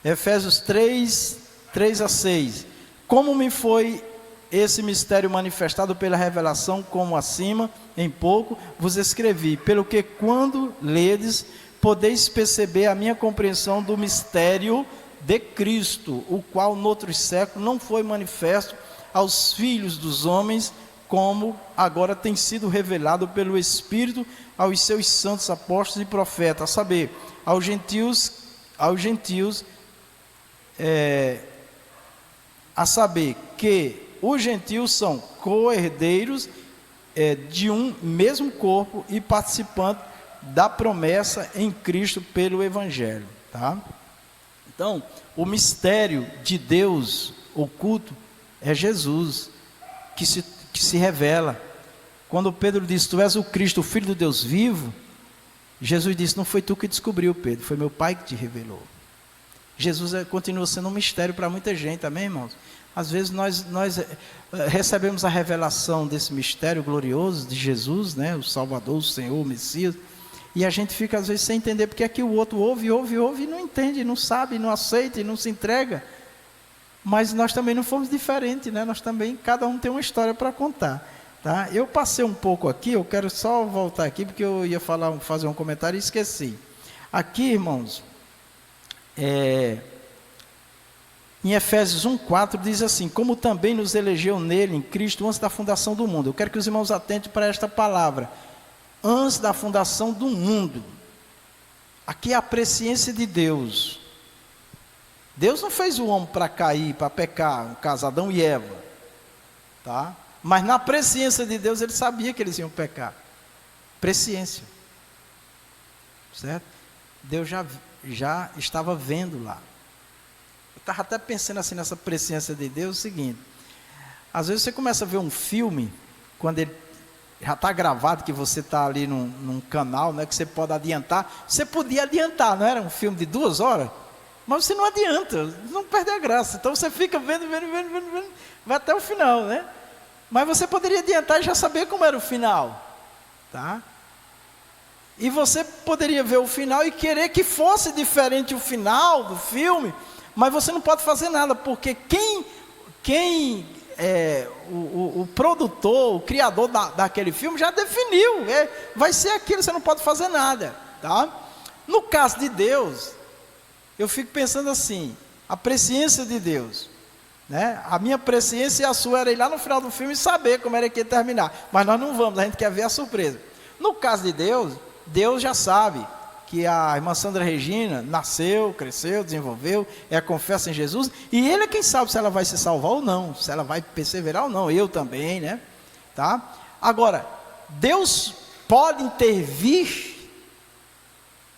Efésios 3:3-6. Como me foi esse mistério manifestado pela revelação, como acima, em pouco, vos escrevi, pelo que quando ledes, podeis perceber a minha compreensão do mistério de Cristo, o qual noutros séculos não foi manifesto aos filhos dos homens, como agora tem sido revelado pelo Espírito aos seus santos apóstolos e profetas, a saber, aos gentios, a saber que os gentios são co-herdeiros de um mesmo corpo e participantes da promessa em Cristo pelo Evangelho, tá? Então, o mistério de Deus oculto é Jesus, que se revela. Quando Pedro disse, tu és o Cristo, o Filho do Deus vivo, Jesus disse, não foi tu que descobriu, Pedro, foi meu Pai que te revelou. Jesus continua sendo um mistério para muita gente, amém, irmãos? Às vezes nós recebemos a revelação desse mistério glorioso de Jesus, né? O Salvador, o Senhor, o Messias, e a gente fica às vezes sem entender porque é que o outro ouve e não entende, não sabe, não aceita e não se entrega. Mas nós também não fomos diferentes, né? Nós também, cada um tem uma história para contar, tá? Eu passei um pouco aqui, eu quero só voltar aqui porque eu ia fazer um comentário e esqueci. Aqui, irmãos, em Efésios 1:4 diz assim, como também nos elegeu nele, em Cristo, antes da fundação do mundo. Eu quero que os irmãos atentem para esta palavra, antes da fundação do mundo. Aqui é a presciência de Deus. Deus não fez o homem para cair, para pecar, no caso, Adão e Eva, tá? Mas na presciência de Deus, ele sabia que eles iam pecar. Presciência, certo? Deus já estava vendo lá. Eu estava até pensando assim nessa presciência de Deus, o seguinte, às vezes você começa a ver um filme, quando ele já está gravado, que você está ali num canal, né, que você pode adiantar, você podia adiantar, não era um filme de 2 horas? Mas você não adianta, não perde a graça, então você fica vendo, vai até o final, né? Mas você poderia adiantar e já saber como era o final, tá? E você poderia ver o final e querer que fosse diferente o final do filme, mas você não pode fazer nada, porque o produtor, o criador daquele filme já definiu, vai ser aquilo, você não pode fazer nada, tá? No caso de Deus, eu fico pensando assim, a presciência de Deus, né? A minha presciência e a sua era ir lá no final do filme e saber como era que ia terminar, mas nós não vamos, a gente quer ver a surpresa. No caso de Deus, Deus já sabe que a irmã Sandra Regina nasceu, cresceu, desenvolveu, confessa em Jesus, e Ele é quem sabe se ela vai se salvar ou não, se ela vai perseverar ou não, eu também, né? Tá? Agora, Deus pode intervir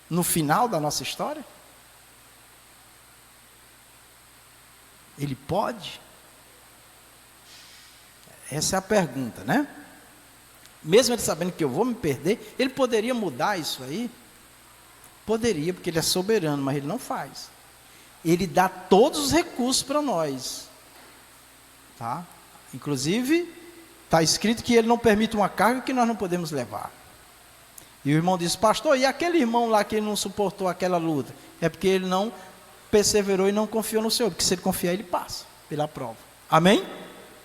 no final da nossa história? Ele pode? Essa é a pergunta, né? Mesmo Ele sabendo que eu vou me perder, Ele poderia mudar isso aí? Poderia, porque Ele é soberano, mas Ele não faz. Ele dá todos os recursos para nós, tá? Inclusive, está escrito que Ele não permite uma carga que nós não podemos levar. E o irmão disse, pastor, e aquele irmão lá que não suportou aquela luta? É porque ele não perseverou e não confiou no Senhor, porque se ele confiar, ele passa pela prova. Amém?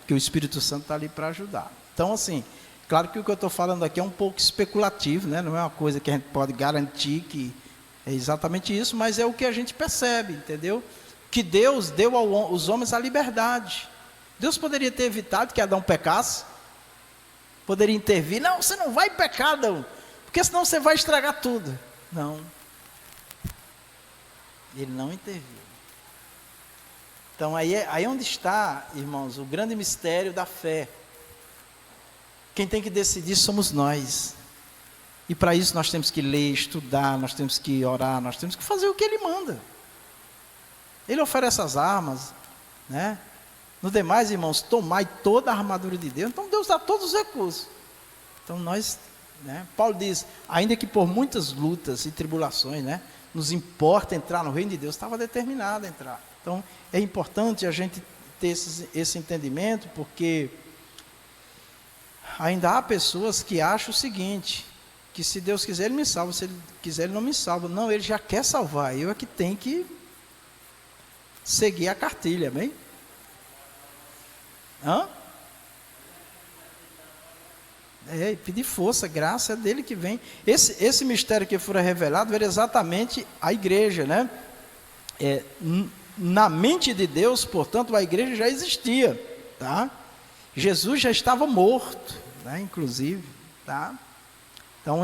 Que o Espírito Santo está ali para ajudar. Então, assim, claro que o que eu estou falando aqui é um pouco especulativo, né? Não é uma coisa que a gente pode garantir que é exatamente isso, mas é o que a gente percebe, entendeu? Que Deus deu aos homens a liberdade. Deus poderia ter evitado que Adão pecasse, poderia intervir, não, você não vai pecar, Adão, porque senão você vai estragar tudo. Não. Ele não interviu. Então aí onde está, irmãos, o grande mistério da fé. Quem tem que decidir somos nós. E para isso nós temos que ler, estudar, nós temos que orar, nós temos que fazer o que Ele manda. Ele oferece as armas, né? No demais, irmãos, tomai toda a armadura de Deus. Então Deus dá todos os recursos. Então nós, né? Paulo diz, ainda que por muitas lutas e tribulações, né, nos importa entrar no reino de Deus, estava determinado a entrar. Então é importante a gente ter esse entendimento, porque ainda há pessoas que acham o seguinte, que se Deus quiser Ele me salva, se Ele quiser Ele não me salva. Não, Ele já quer salvar, eu é que tenho que seguir a cartilha, amém? Pedir força, graça é dele que vem. Esse mistério que foi revelado era exatamente a igreja, né? Na mente de Deus, portanto, a igreja já existia, tá? Jesus já estava morto, né? Inclusive, tá? Então,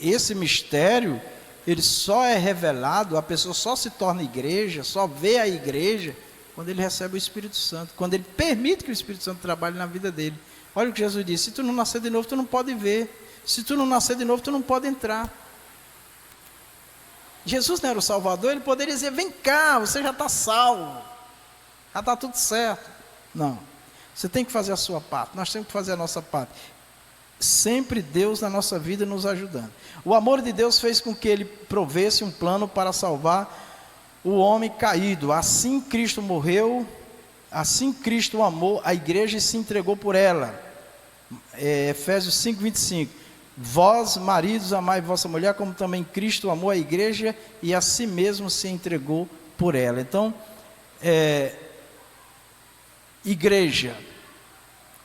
esse mistério, ele só é revelado, a pessoa só se torna igreja, só vê a igreja quando ele recebe o Espírito Santo, quando ele permite que o Espírito Santo trabalhe na vida dele. Olha o que Jesus disse, se tu não nascer de novo, tu não pode ver. Se tu não nascer de novo, tu não pode entrar. Jesus não era o Salvador, ele poderia dizer, vem cá, você já está salvo, já está tudo certo. Não, você tem que fazer a sua parte, nós temos que fazer a nossa parte. Sempre Deus na nossa vida nos ajudando. O amor de Deus fez com que Ele provesse um plano para salvar o homem caído. Assim Cristo morreu, assim Cristo amou a igreja e se entregou por ela. Efésios 5:25. Vós, maridos, amai vossa mulher, como também Cristo amou a igreja e a si mesmo se entregou por ela. Então, igreja,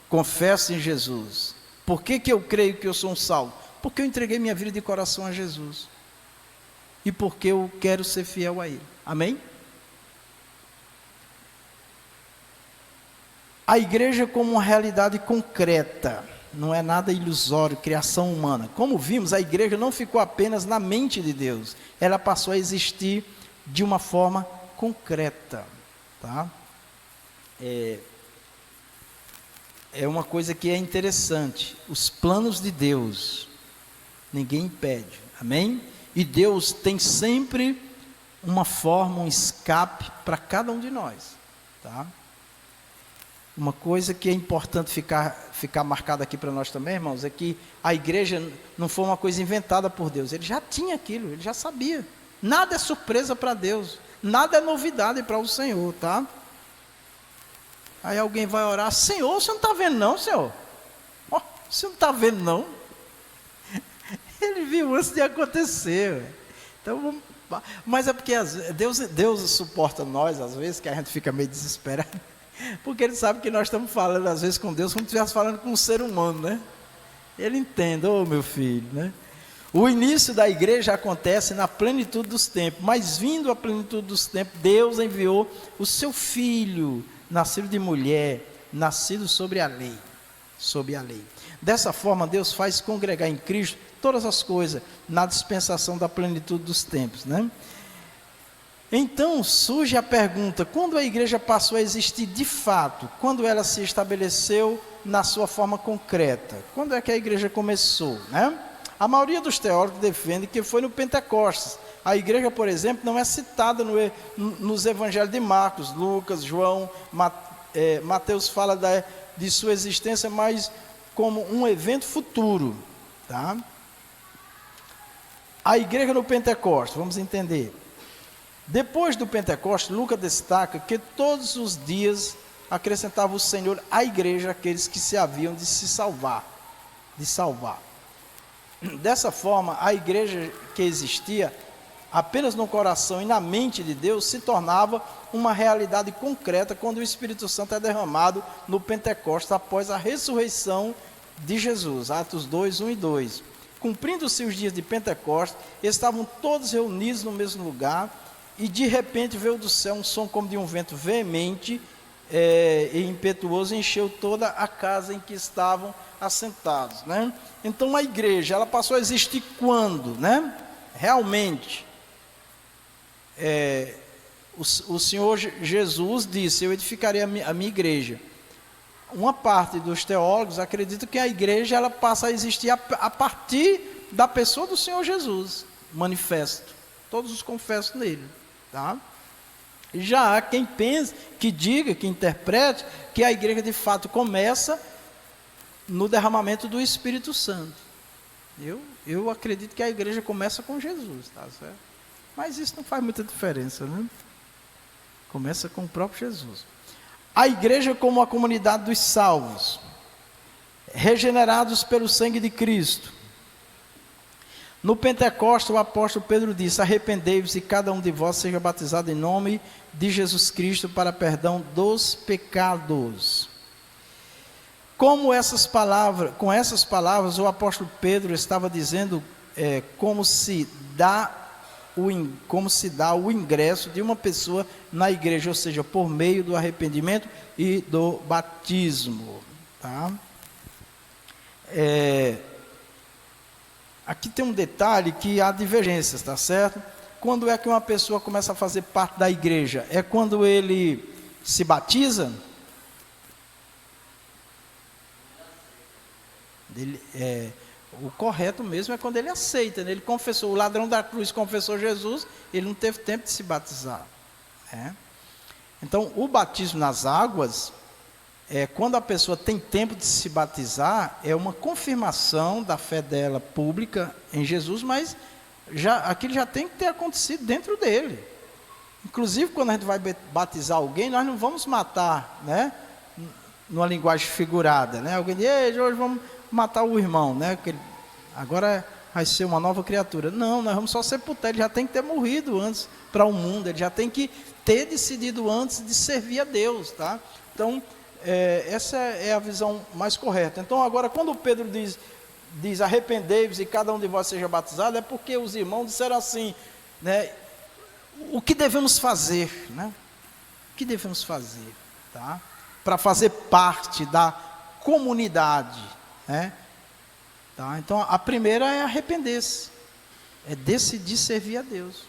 confesso em Jesus. Por que eu creio que eu sou um salvo? Porque eu entreguei minha vida de coração a Jesus. E porque eu quero ser fiel a Ele. Amém? A igreja como uma realidade concreta, não é nada ilusório, criação humana. Como vimos, a igreja não ficou apenas na mente de Deus, ela passou a existir de uma forma concreta, tá? É uma coisa que é interessante, os planos de Deus, ninguém impede, amém? E Deus tem sempre uma forma, um escape para cada um de nós, tá? Uma coisa que é importante ficar marcada aqui para nós também, irmãos, é que a igreja não foi uma coisa inventada por Deus, Ele já tinha aquilo, Ele já sabia. Nada é surpresa para Deus, nada é novidade para o Senhor, tá? Aí alguém vai orar, Senhor, você não está vendo não, Senhor? Oh, você não está vendo não? Ele viu antes de acontecer. Então, mas é porque Deus suporta nós, às vezes, que a gente fica meio desesperado. Porque Ele sabe que nós estamos falando, às vezes, com Deus, como se estivesse falando com um ser humano, né? Ele entende, meu filho, né? O início da igreja acontece na plenitude dos tempos, mas vindo à plenitude dos tempos, Deus enviou o seu Filho, nascido de mulher, nascido sobre a lei, Dessa forma, Deus faz congregar em Cristo todas as coisas, na dispensação da plenitude dos tempos, né? Então surge a pergunta, quando a igreja passou a existir de fato? Quando ela se estabeleceu na sua forma concreta? Quando é que a igreja começou, né? A maioria dos teólogos defende que foi no Pentecostes. A igreja, por exemplo, não é citada nos evangelhos de Marcos, Lucas, João, Mateus fala de sua existência, mas como um evento futuro, tá? A igreja no Pentecostes, vamos entender. Depois do Pentecostes, Lucas destaca que todos os dias acrescentava o Senhor à igreja aqueles que se haviam de salvar. Dessa forma, a igreja que existia apenas no coração e na mente de Deus se tornava uma realidade concreta quando o Espírito Santo é derramado no Pentecostes após a ressurreição de Jesus. Atos 2, 1 e 2. Cumprindo-se os dias de Pentecostes, estavam todos reunidos no mesmo lugar. E de repente veio do céu um som como de um vento veemente e impetuoso, encheu toda a casa em que estavam assentados, né? Então a igreja, ela passou a existir quando, né? Realmente, o Senhor Jesus disse: eu edificarei a minha igreja. Uma parte dos teólogos acredita que a igreja ela passa a existir a partir da pessoa do Senhor Jesus, manifesto. Todos os confessam nele, tá? E já há quem pense, que diga, que interprete, que a igreja de fato começa no derramamento do Espírito Santo. Eu acredito que a igreja começa com Jesus, tá certo? Mas isso não faz muita diferença, né? Começa com o próprio Jesus. A igreja como a comunidade dos salvos, regenerados pelo sangue de Cristo. No Pentecostes, o apóstolo Pedro disse: arrependei-vos e cada um de vós seja batizado em nome de Jesus Cristo para perdão dos pecados. Com essas palavras, o apóstolo Pedro estava dizendo como se dá o ingresso de uma pessoa na igreja, ou seja, por meio do arrependimento e do batismo. Tá? Aqui tem um detalhe que há divergências, tá certo? Quando é que uma pessoa começa a fazer parte da igreja? É quando ele se batiza? O correto mesmo é quando ele aceita, né? Ele confessou, o ladrão da cruz confessou Jesus, ele não teve tempo de se batizar. Então, o batismo nas águas, quando a pessoa tem tempo de se batizar, é uma confirmação da fé dela pública em Jesus, mas aquilo já tem que ter acontecido dentro dele. Inclusive, quando a gente vai batizar alguém, nós não vamos matar, né? Numa linguagem figurada, né? Alguém diz: ei, hoje vamos matar o irmão, né? Porque agora vai ser uma nova criatura. Não, nós vamos só sepultar. Ele já tem que ter morrido antes para o mundo. Ele já tem que ter decidido antes de servir a Deus, tá? Então, essa é a visão mais correta. Então, agora, quando Pedro diz arrependei-vos e cada um de vós seja batizado, é porque os irmãos disseram assim, né? O que devemos fazer, né? O que devemos fazer, tá? Para fazer parte da comunidade, né? Tá? Então, a primeira é arrepender-se, é decidir servir a Deus,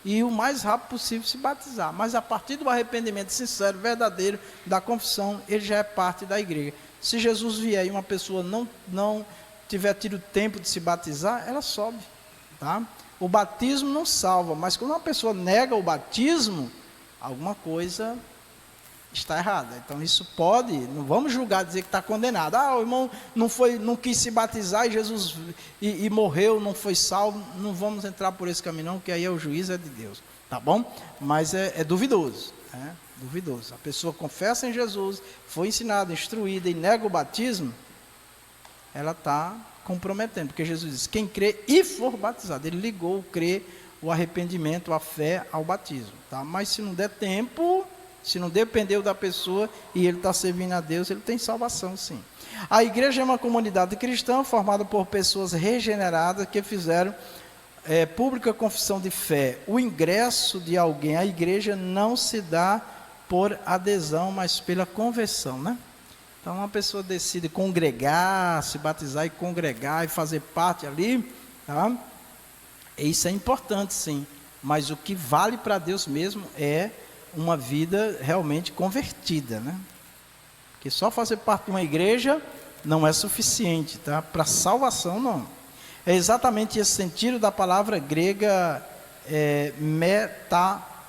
e o mais rápido possível se batizar. Mas a partir do arrependimento sincero, verdadeiro, da confissão, ele já é parte da igreja. Se Jesus vier e uma pessoa não tiver tido tempo de se batizar, ela sobe, tá? O batismo não salva, mas quando uma pessoa nega o batismo, alguma coisa está errada. Então isso pode, não vamos julgar, dizer que está condenado. O irmão não quis se batizar e Jesus e morreu, não foi salvo. Não vamos entrar por esse caminho não, porque aí o juízo é de Deus, tá bom? Mas é duvidoso, né? Duvidoso. A pessoa confessa em Jesus, foi ensinada, instruída e nega o batismo, ela está comprometendo, porque Jesus diz: quem crê e for batizado. Ele ligou o crer, o arrependimento, a fé ao batismo, tá? Mas se não der tempo, se não dependeu da pessoa e ele está servindo a Deus, ele tem salvação, sim. A igreja é uma comunidade cristã formada por pessoas regeneradas que fizeram pública confissão de fé. O ingresso de alguém à igreja não se dá por adesão, mas pela conversão, né? Então, uma pessoa decide congregar, se batizar e congregar e fazer parte ali, tá? Isso é importante, sim. Mas o que vale para Deus mesmo é uma vida realmente convertida, né? Porque só fazer parte de uma igreja não é suficiente, tá? Para salvação, não. É exatamente esse sentido da palavra grega metanoel.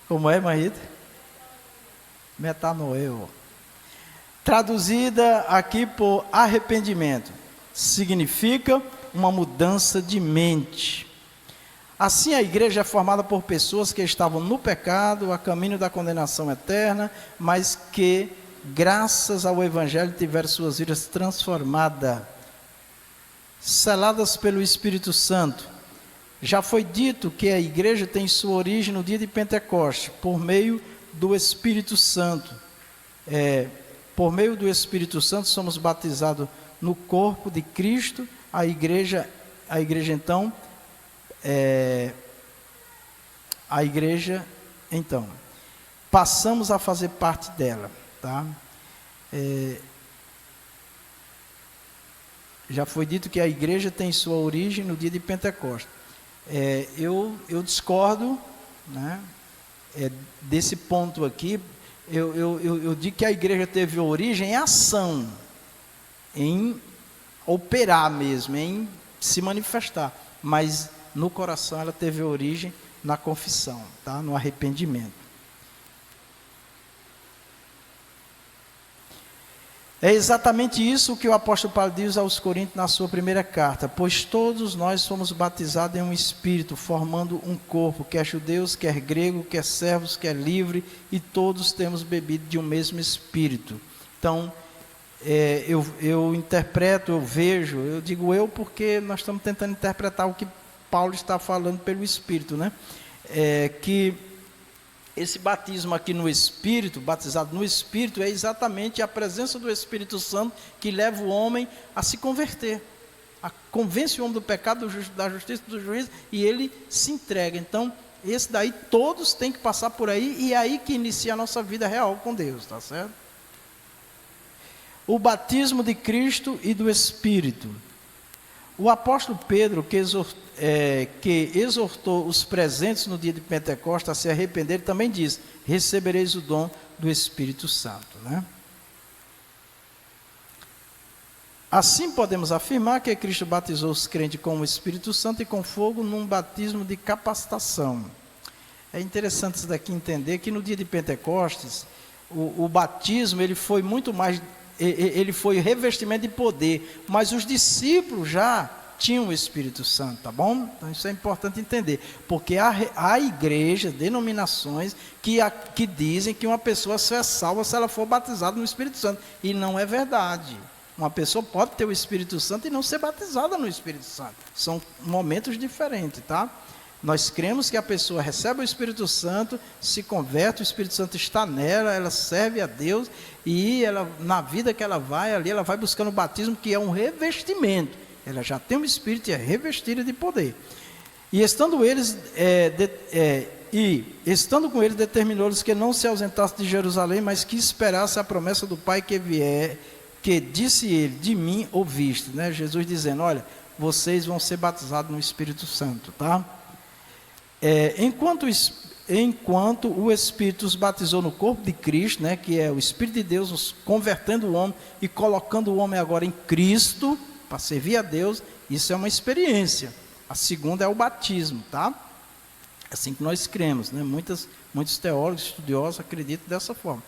Como é, Marita? Metanoel. Traduzida aqui por arrependimento. Significa uma mudança de mente. Assim, a igreja é formada por pessoas que estavam no pecado, a caminho da condenação eterna, mas que, graças ao Evangelho, tiveram suas vidas transformadas, seladas pelo Espírito Santo. Já foi dito que a igreja tem sua origem no dia de Pentecostes, por meio do Espírito Santo. Por meio do Espírito Santo somos batizados no corpo de Cristo. A igreja então, passamos a fazer parte dela, tá? já foi dito que a igreja tem sua origem no dia de Pentecostes. Eu discordo, né, desse ponto aqui. Eu digo que a igreja teve origem em ação, em operar mesmo, em se manifestar, mas no coração ela teve origem na confissão, tá? No arrependimento. É exatamente isso que o apóstolo Paulo diz aos Coríntios na sua primeira carta: pois todos nós somos batizados em um espírito, formando um corpo, quer judeus, quer grego, quer servos, quer livre, e todos temos bebido de um mesmo espírito. Então, eu interpreto, eu vejo, eu digo eu porque nós estamos tentando interpretar o que Paulo está falando pelo Espírito, né? Que esse batismo aqui no Espírito, batizado no Espírito, é exatamente a presença do Espírito Santo que leva o homem a se converter, convence o homem do pecado, da justiça, do juízo, e ele se entrega. Então, esse daí todos têm que passar por aí, e é aí que inicia a nossa vida real com Deus, tá certo? O batismo de Cristo e do Espírito. O apóstolo Pedro, que exortou os presentes no dia de Pentecostes a se arrepender, também diz: recebereis o dom do Espírito Santo, né? Assim podemos afirmar que Cristo batizou os crentes com o Espírito Santo e com fogo num batismo de capacitação. É interessante isso daqui entender que no dia de Pentecostes, o batismo ele foi muito mais, ele foi revestimento de poder, mas os discípulos já tinham o Espírito Santo, tá bom? Então isso é importante entender, porque há igrejas, denominações que dizem que uma pessoa só é salva se ela for batizada no Espírito Santo, e não é verdade. Uma pessoa pode ter o Espírito Santo e não ser batizada no Espírito Santo, são momentos diferentes, tá? Nós cremos que a pessoa recebe o Espírito Santo, se converte, o Espírito Santo está nela, ela serve a Deus, e ela, na vida que ela vai ali, ela vai buscando o batismo, que é um revestimento. Ela já tem o Espírito e é revestida de poder. E estando com eles, determinou-lhes que não se ausentasse de Jerusalém, mas que esperasse a promessa do Pai que vier, que disse ele: de mim ouviste, né? Jesus dizendo: olha, vocês vão ser batizados no Espírito Santo, tá? Enquanto o Espírito os batizou no corpo de Cristo, né, que é o Espírito de Deus os convertendo o homem e colocando o homem agora em Cristo, para servir a Deus, isso é uma experiência. A segunda é o batismo, tá? Assim que nós cremos, né? Muitos teólogos, estudiosos acreditam dessa forma.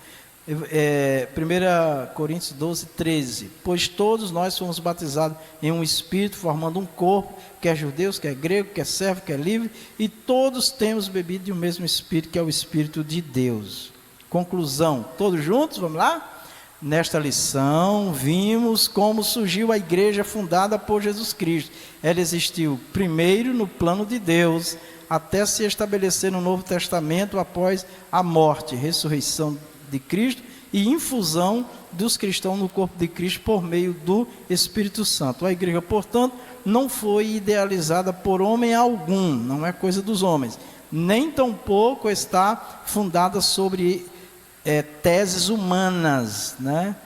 1 Coríntios 12, 13. Pois todos nós fomos batizados em um Espírito, formando um corpo, quer judeus, quer grego, quer servo, quer livre, e todos temos bebido de um mesmo Espírito, que é o Espírito de Deus. Conclusão, todos juntos, vamos lá? Nesta lição, vimos como surgiu a igreja fundada por Jesus Cristo. Ela existiu primeiro no plano de Deus, até se estabelecer no Novo Testamento após a morte, ressurreição de Cristo e infusão dos cristãos no corpo de Cristo por meio do Espírito Santo. A igreja, portanto, não foi idealizada por homem algum, não é coisa dos homens, nem tampouco está fundada sobre teses humanas, né?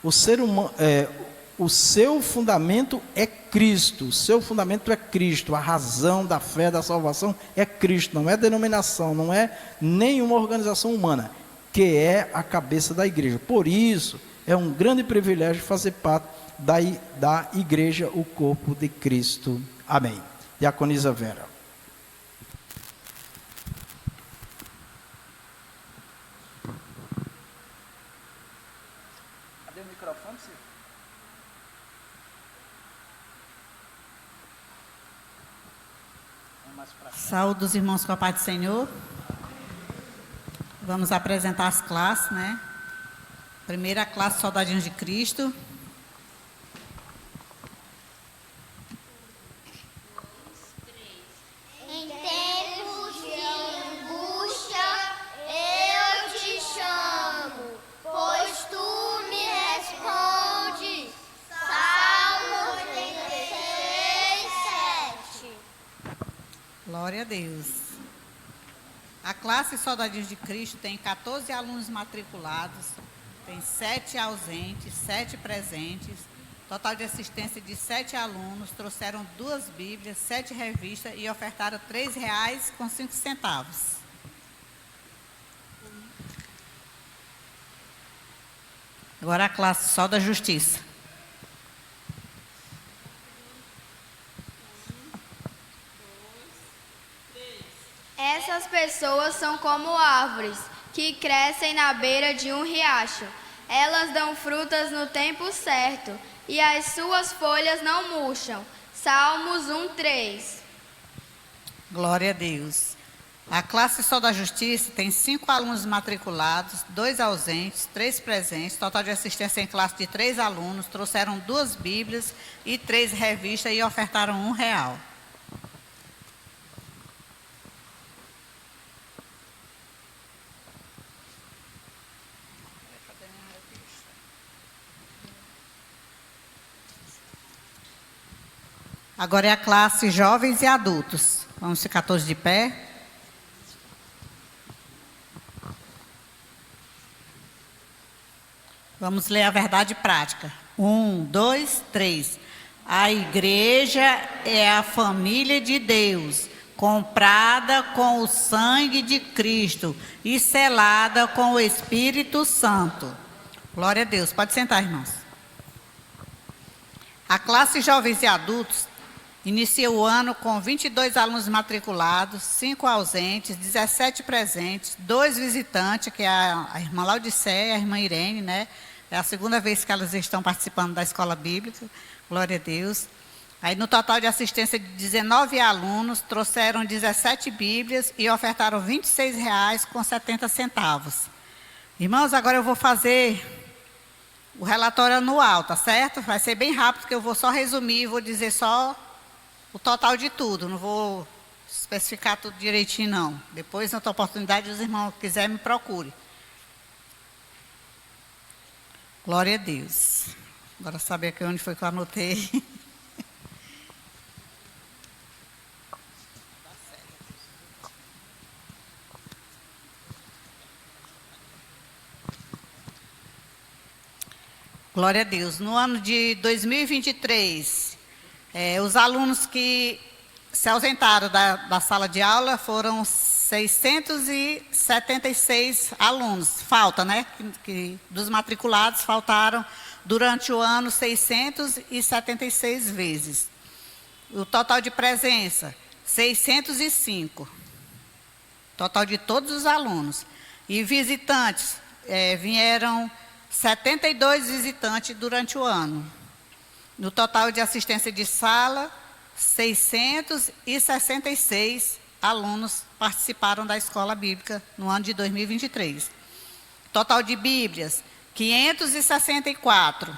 O seu fundamento é Cristo, o seu fundamento é Cristo, a razão da fé, da salvação é Cristo, não é denominação, não é nenhuma organização humana, que é a cabeça da igreja. Por isso, é um grande privilégio fazer parte da igreja, o corpo de Cristo. Amém. Diaconisa Vera. Cadê o microfone, Ciro? Saúde dos irmãos com a paz do Senhor. Vamos apresentar as classes, né? Primeira classe, Soldadinhos de Cristo. Em tempos de angústia, eu te chamo, pois tu me respondes. Salmo 86, 7. Glória a Deus. A classe Soldadinhos de Cristo tem 14 alunos matriculados, tem 7 ausentes, 7 presentes, Total de assistência de 7 alunos, trouxeram 2 Bíblias, 7 revistas e ofertaram R$ 3,05. Agora a classe só da Justiça. Essas pessoas são como árvores que crescem na beira de um riacho. Elas dão frutas no tempo certo e as suas folhas não murcham. Salmos 1:3. Glória a Deus. A classe só da Justiça tem 5 alunos matriculados, 2 ausentes, 3 presentes, total de assistência em classe de 3 alunos, trouxeram 2 Bíblias e 3 revistas e ofertaram R$ 1. Agora é a classe Jovens e Adultos. Vamos ficar todos de pé. Vamos ler a verdade prática. 1, 2, 3. A igreja é a família de Deus, comprada com o sangue de Cristo e selada com o Espírito Santo. Glória a Deus. Pode sentar, irmãos. A classe Jovens e Adultos inicia o ano com 22 alunos matriculados, 5 ausentes, 17 presentes, 2 visitantes, que é a irmã Laodiceia e a irmã Irene, né? É a segunda vez que elas estão participando da escola bíblica, glória a Deus. Aí no total de assistência de 19 alunos, trouxeram 17 Bíblias e ofertaram R$ 26,70. Irmãos, agora eu vou fazer o relatório anual, tá certo? Vai ser bem rápido, porque eu vou só resumir, vou dizer só o total de tudo, não vou especificar tudo direitinho, não. Depois, na outra oportunidade, os irmãos que quiserem, me procurem. Glória a Deus. Agora saber aqui onde foi que eu anotei. Glória a Deus. No ano de 2023, os alunos que se ausentaram da sala de aula foram 676 alunos. Falta, né? Que dos matriculados faltaram durante o ano 676 vezes. O total de presença, 605. Total de todos os alunos. E visitantes, vieram 72 visitantes durante o ano. No total de assistência de sala, 666 alunos participaram da escola bíblica no ano de 2023. Total de Bíblias, 564.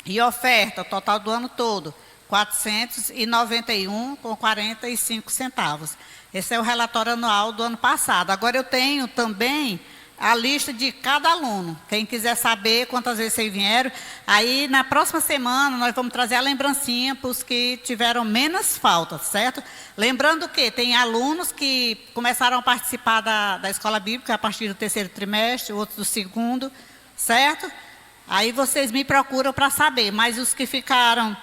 E oferta, total do ano todo, 491,45. Esse é o relatório anual do ano passado. Agora eu tenho também a lista de cada aluno. Quem quiser saber quantas vezes vocês vieram, aí na próxima semana nós vamos trazer a lembrancinha para os que tiveram menos faltas, certo? Lembrando que tem alunos que começaram a participar da escola bíblica a partir do 3º trimestre, outros do 2º, certo? Aí vocês me procuram para saber, mas os que ficaram...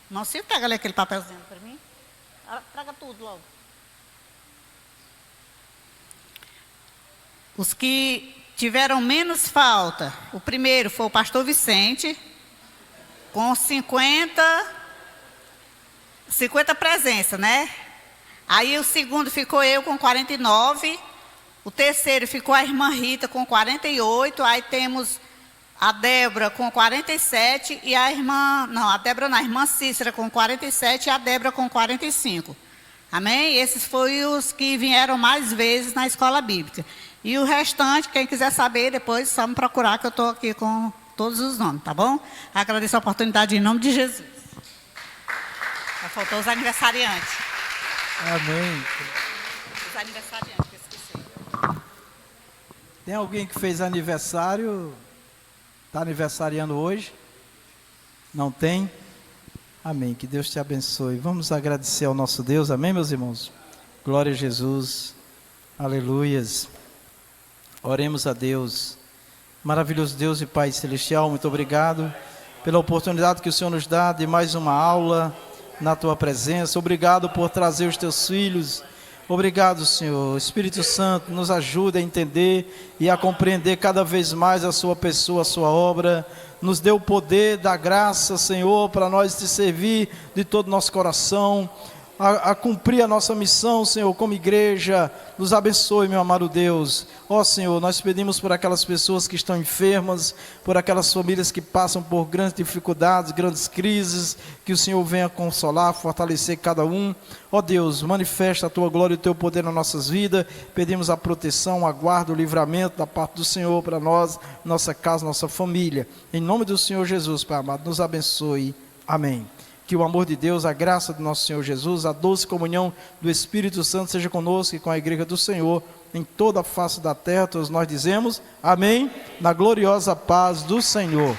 Não sei, pega ali aquele papelzinho para mim. Traga tudo logo. Os que tiveram menos falta, o primeiro foi o pastor Vicente, com 50 presenças, né? Aí o segundo ficou eu com 49, o terceiro ficou a irmã Rita com 48, aí temos a Débora com 47 e a irmã Cícera com 47 e a Débora com 45. Amém? Esses foram os que vieram mais vezes na escola bíblica. E o restante, quem quiser saber, depois só me procurar, que eu estou aqui com todos os nomes, tá bom? Agradeço a oportunidade em nome de Jesus. Já faltou os aniversariantes. Amém. Os aniversariantes, que eu esqueci. Tem alguém que fez aniversário, está aniversariando hoje? Não tem? Amém. Que Deus te abençoe. Vamos agradecer ao nosso Deus. Amém, meus irmãos? Glória a Jesus. Aleluias. Oremos a Deus. Maravilhoso Deus e Pai Celestial, muito obrigado pela oportunidade que o Senhor nos dá de mais uma aula na Tua presença. Obrigado por trazer os Teus filhos. Obrigado, Senhor. Espírito Santo, nos ajude a entender e a compreender cada vez mais a Sua pessoa, a Sua obra. Nos dê o poder da graça, Senhor, para nós te servir de todo o nosso coração, a cumprir a nossa missão, Senhor, como igreja. Nos abençoe, meu amado Deus. Ó Senhor, nós pedimos por aquelas pessoas que estão enfermas, por aquelas famílias que passam por grandes dificuldades, grandes crises, que o Senhor venha consolar, fortalecer cada um. Ó Deus, manifesta a Tua glória e o Teu poder nas nossas vidas. Pedimos a proteção, a guarda, o livramento da parte do Senhor para nós, nossa casa, nossa família. Em nome do Senhor Jesus, Pai amado, nos abençoe. Amém. Que o amor de Deus, a graça do nosso Senhor Jesus, a doce comunhão do Espírito Santo seja conosco e com a igreja do Senhor em toda a face da terra. Todos nós dizemos amém, na gloriosa paz do Senhor.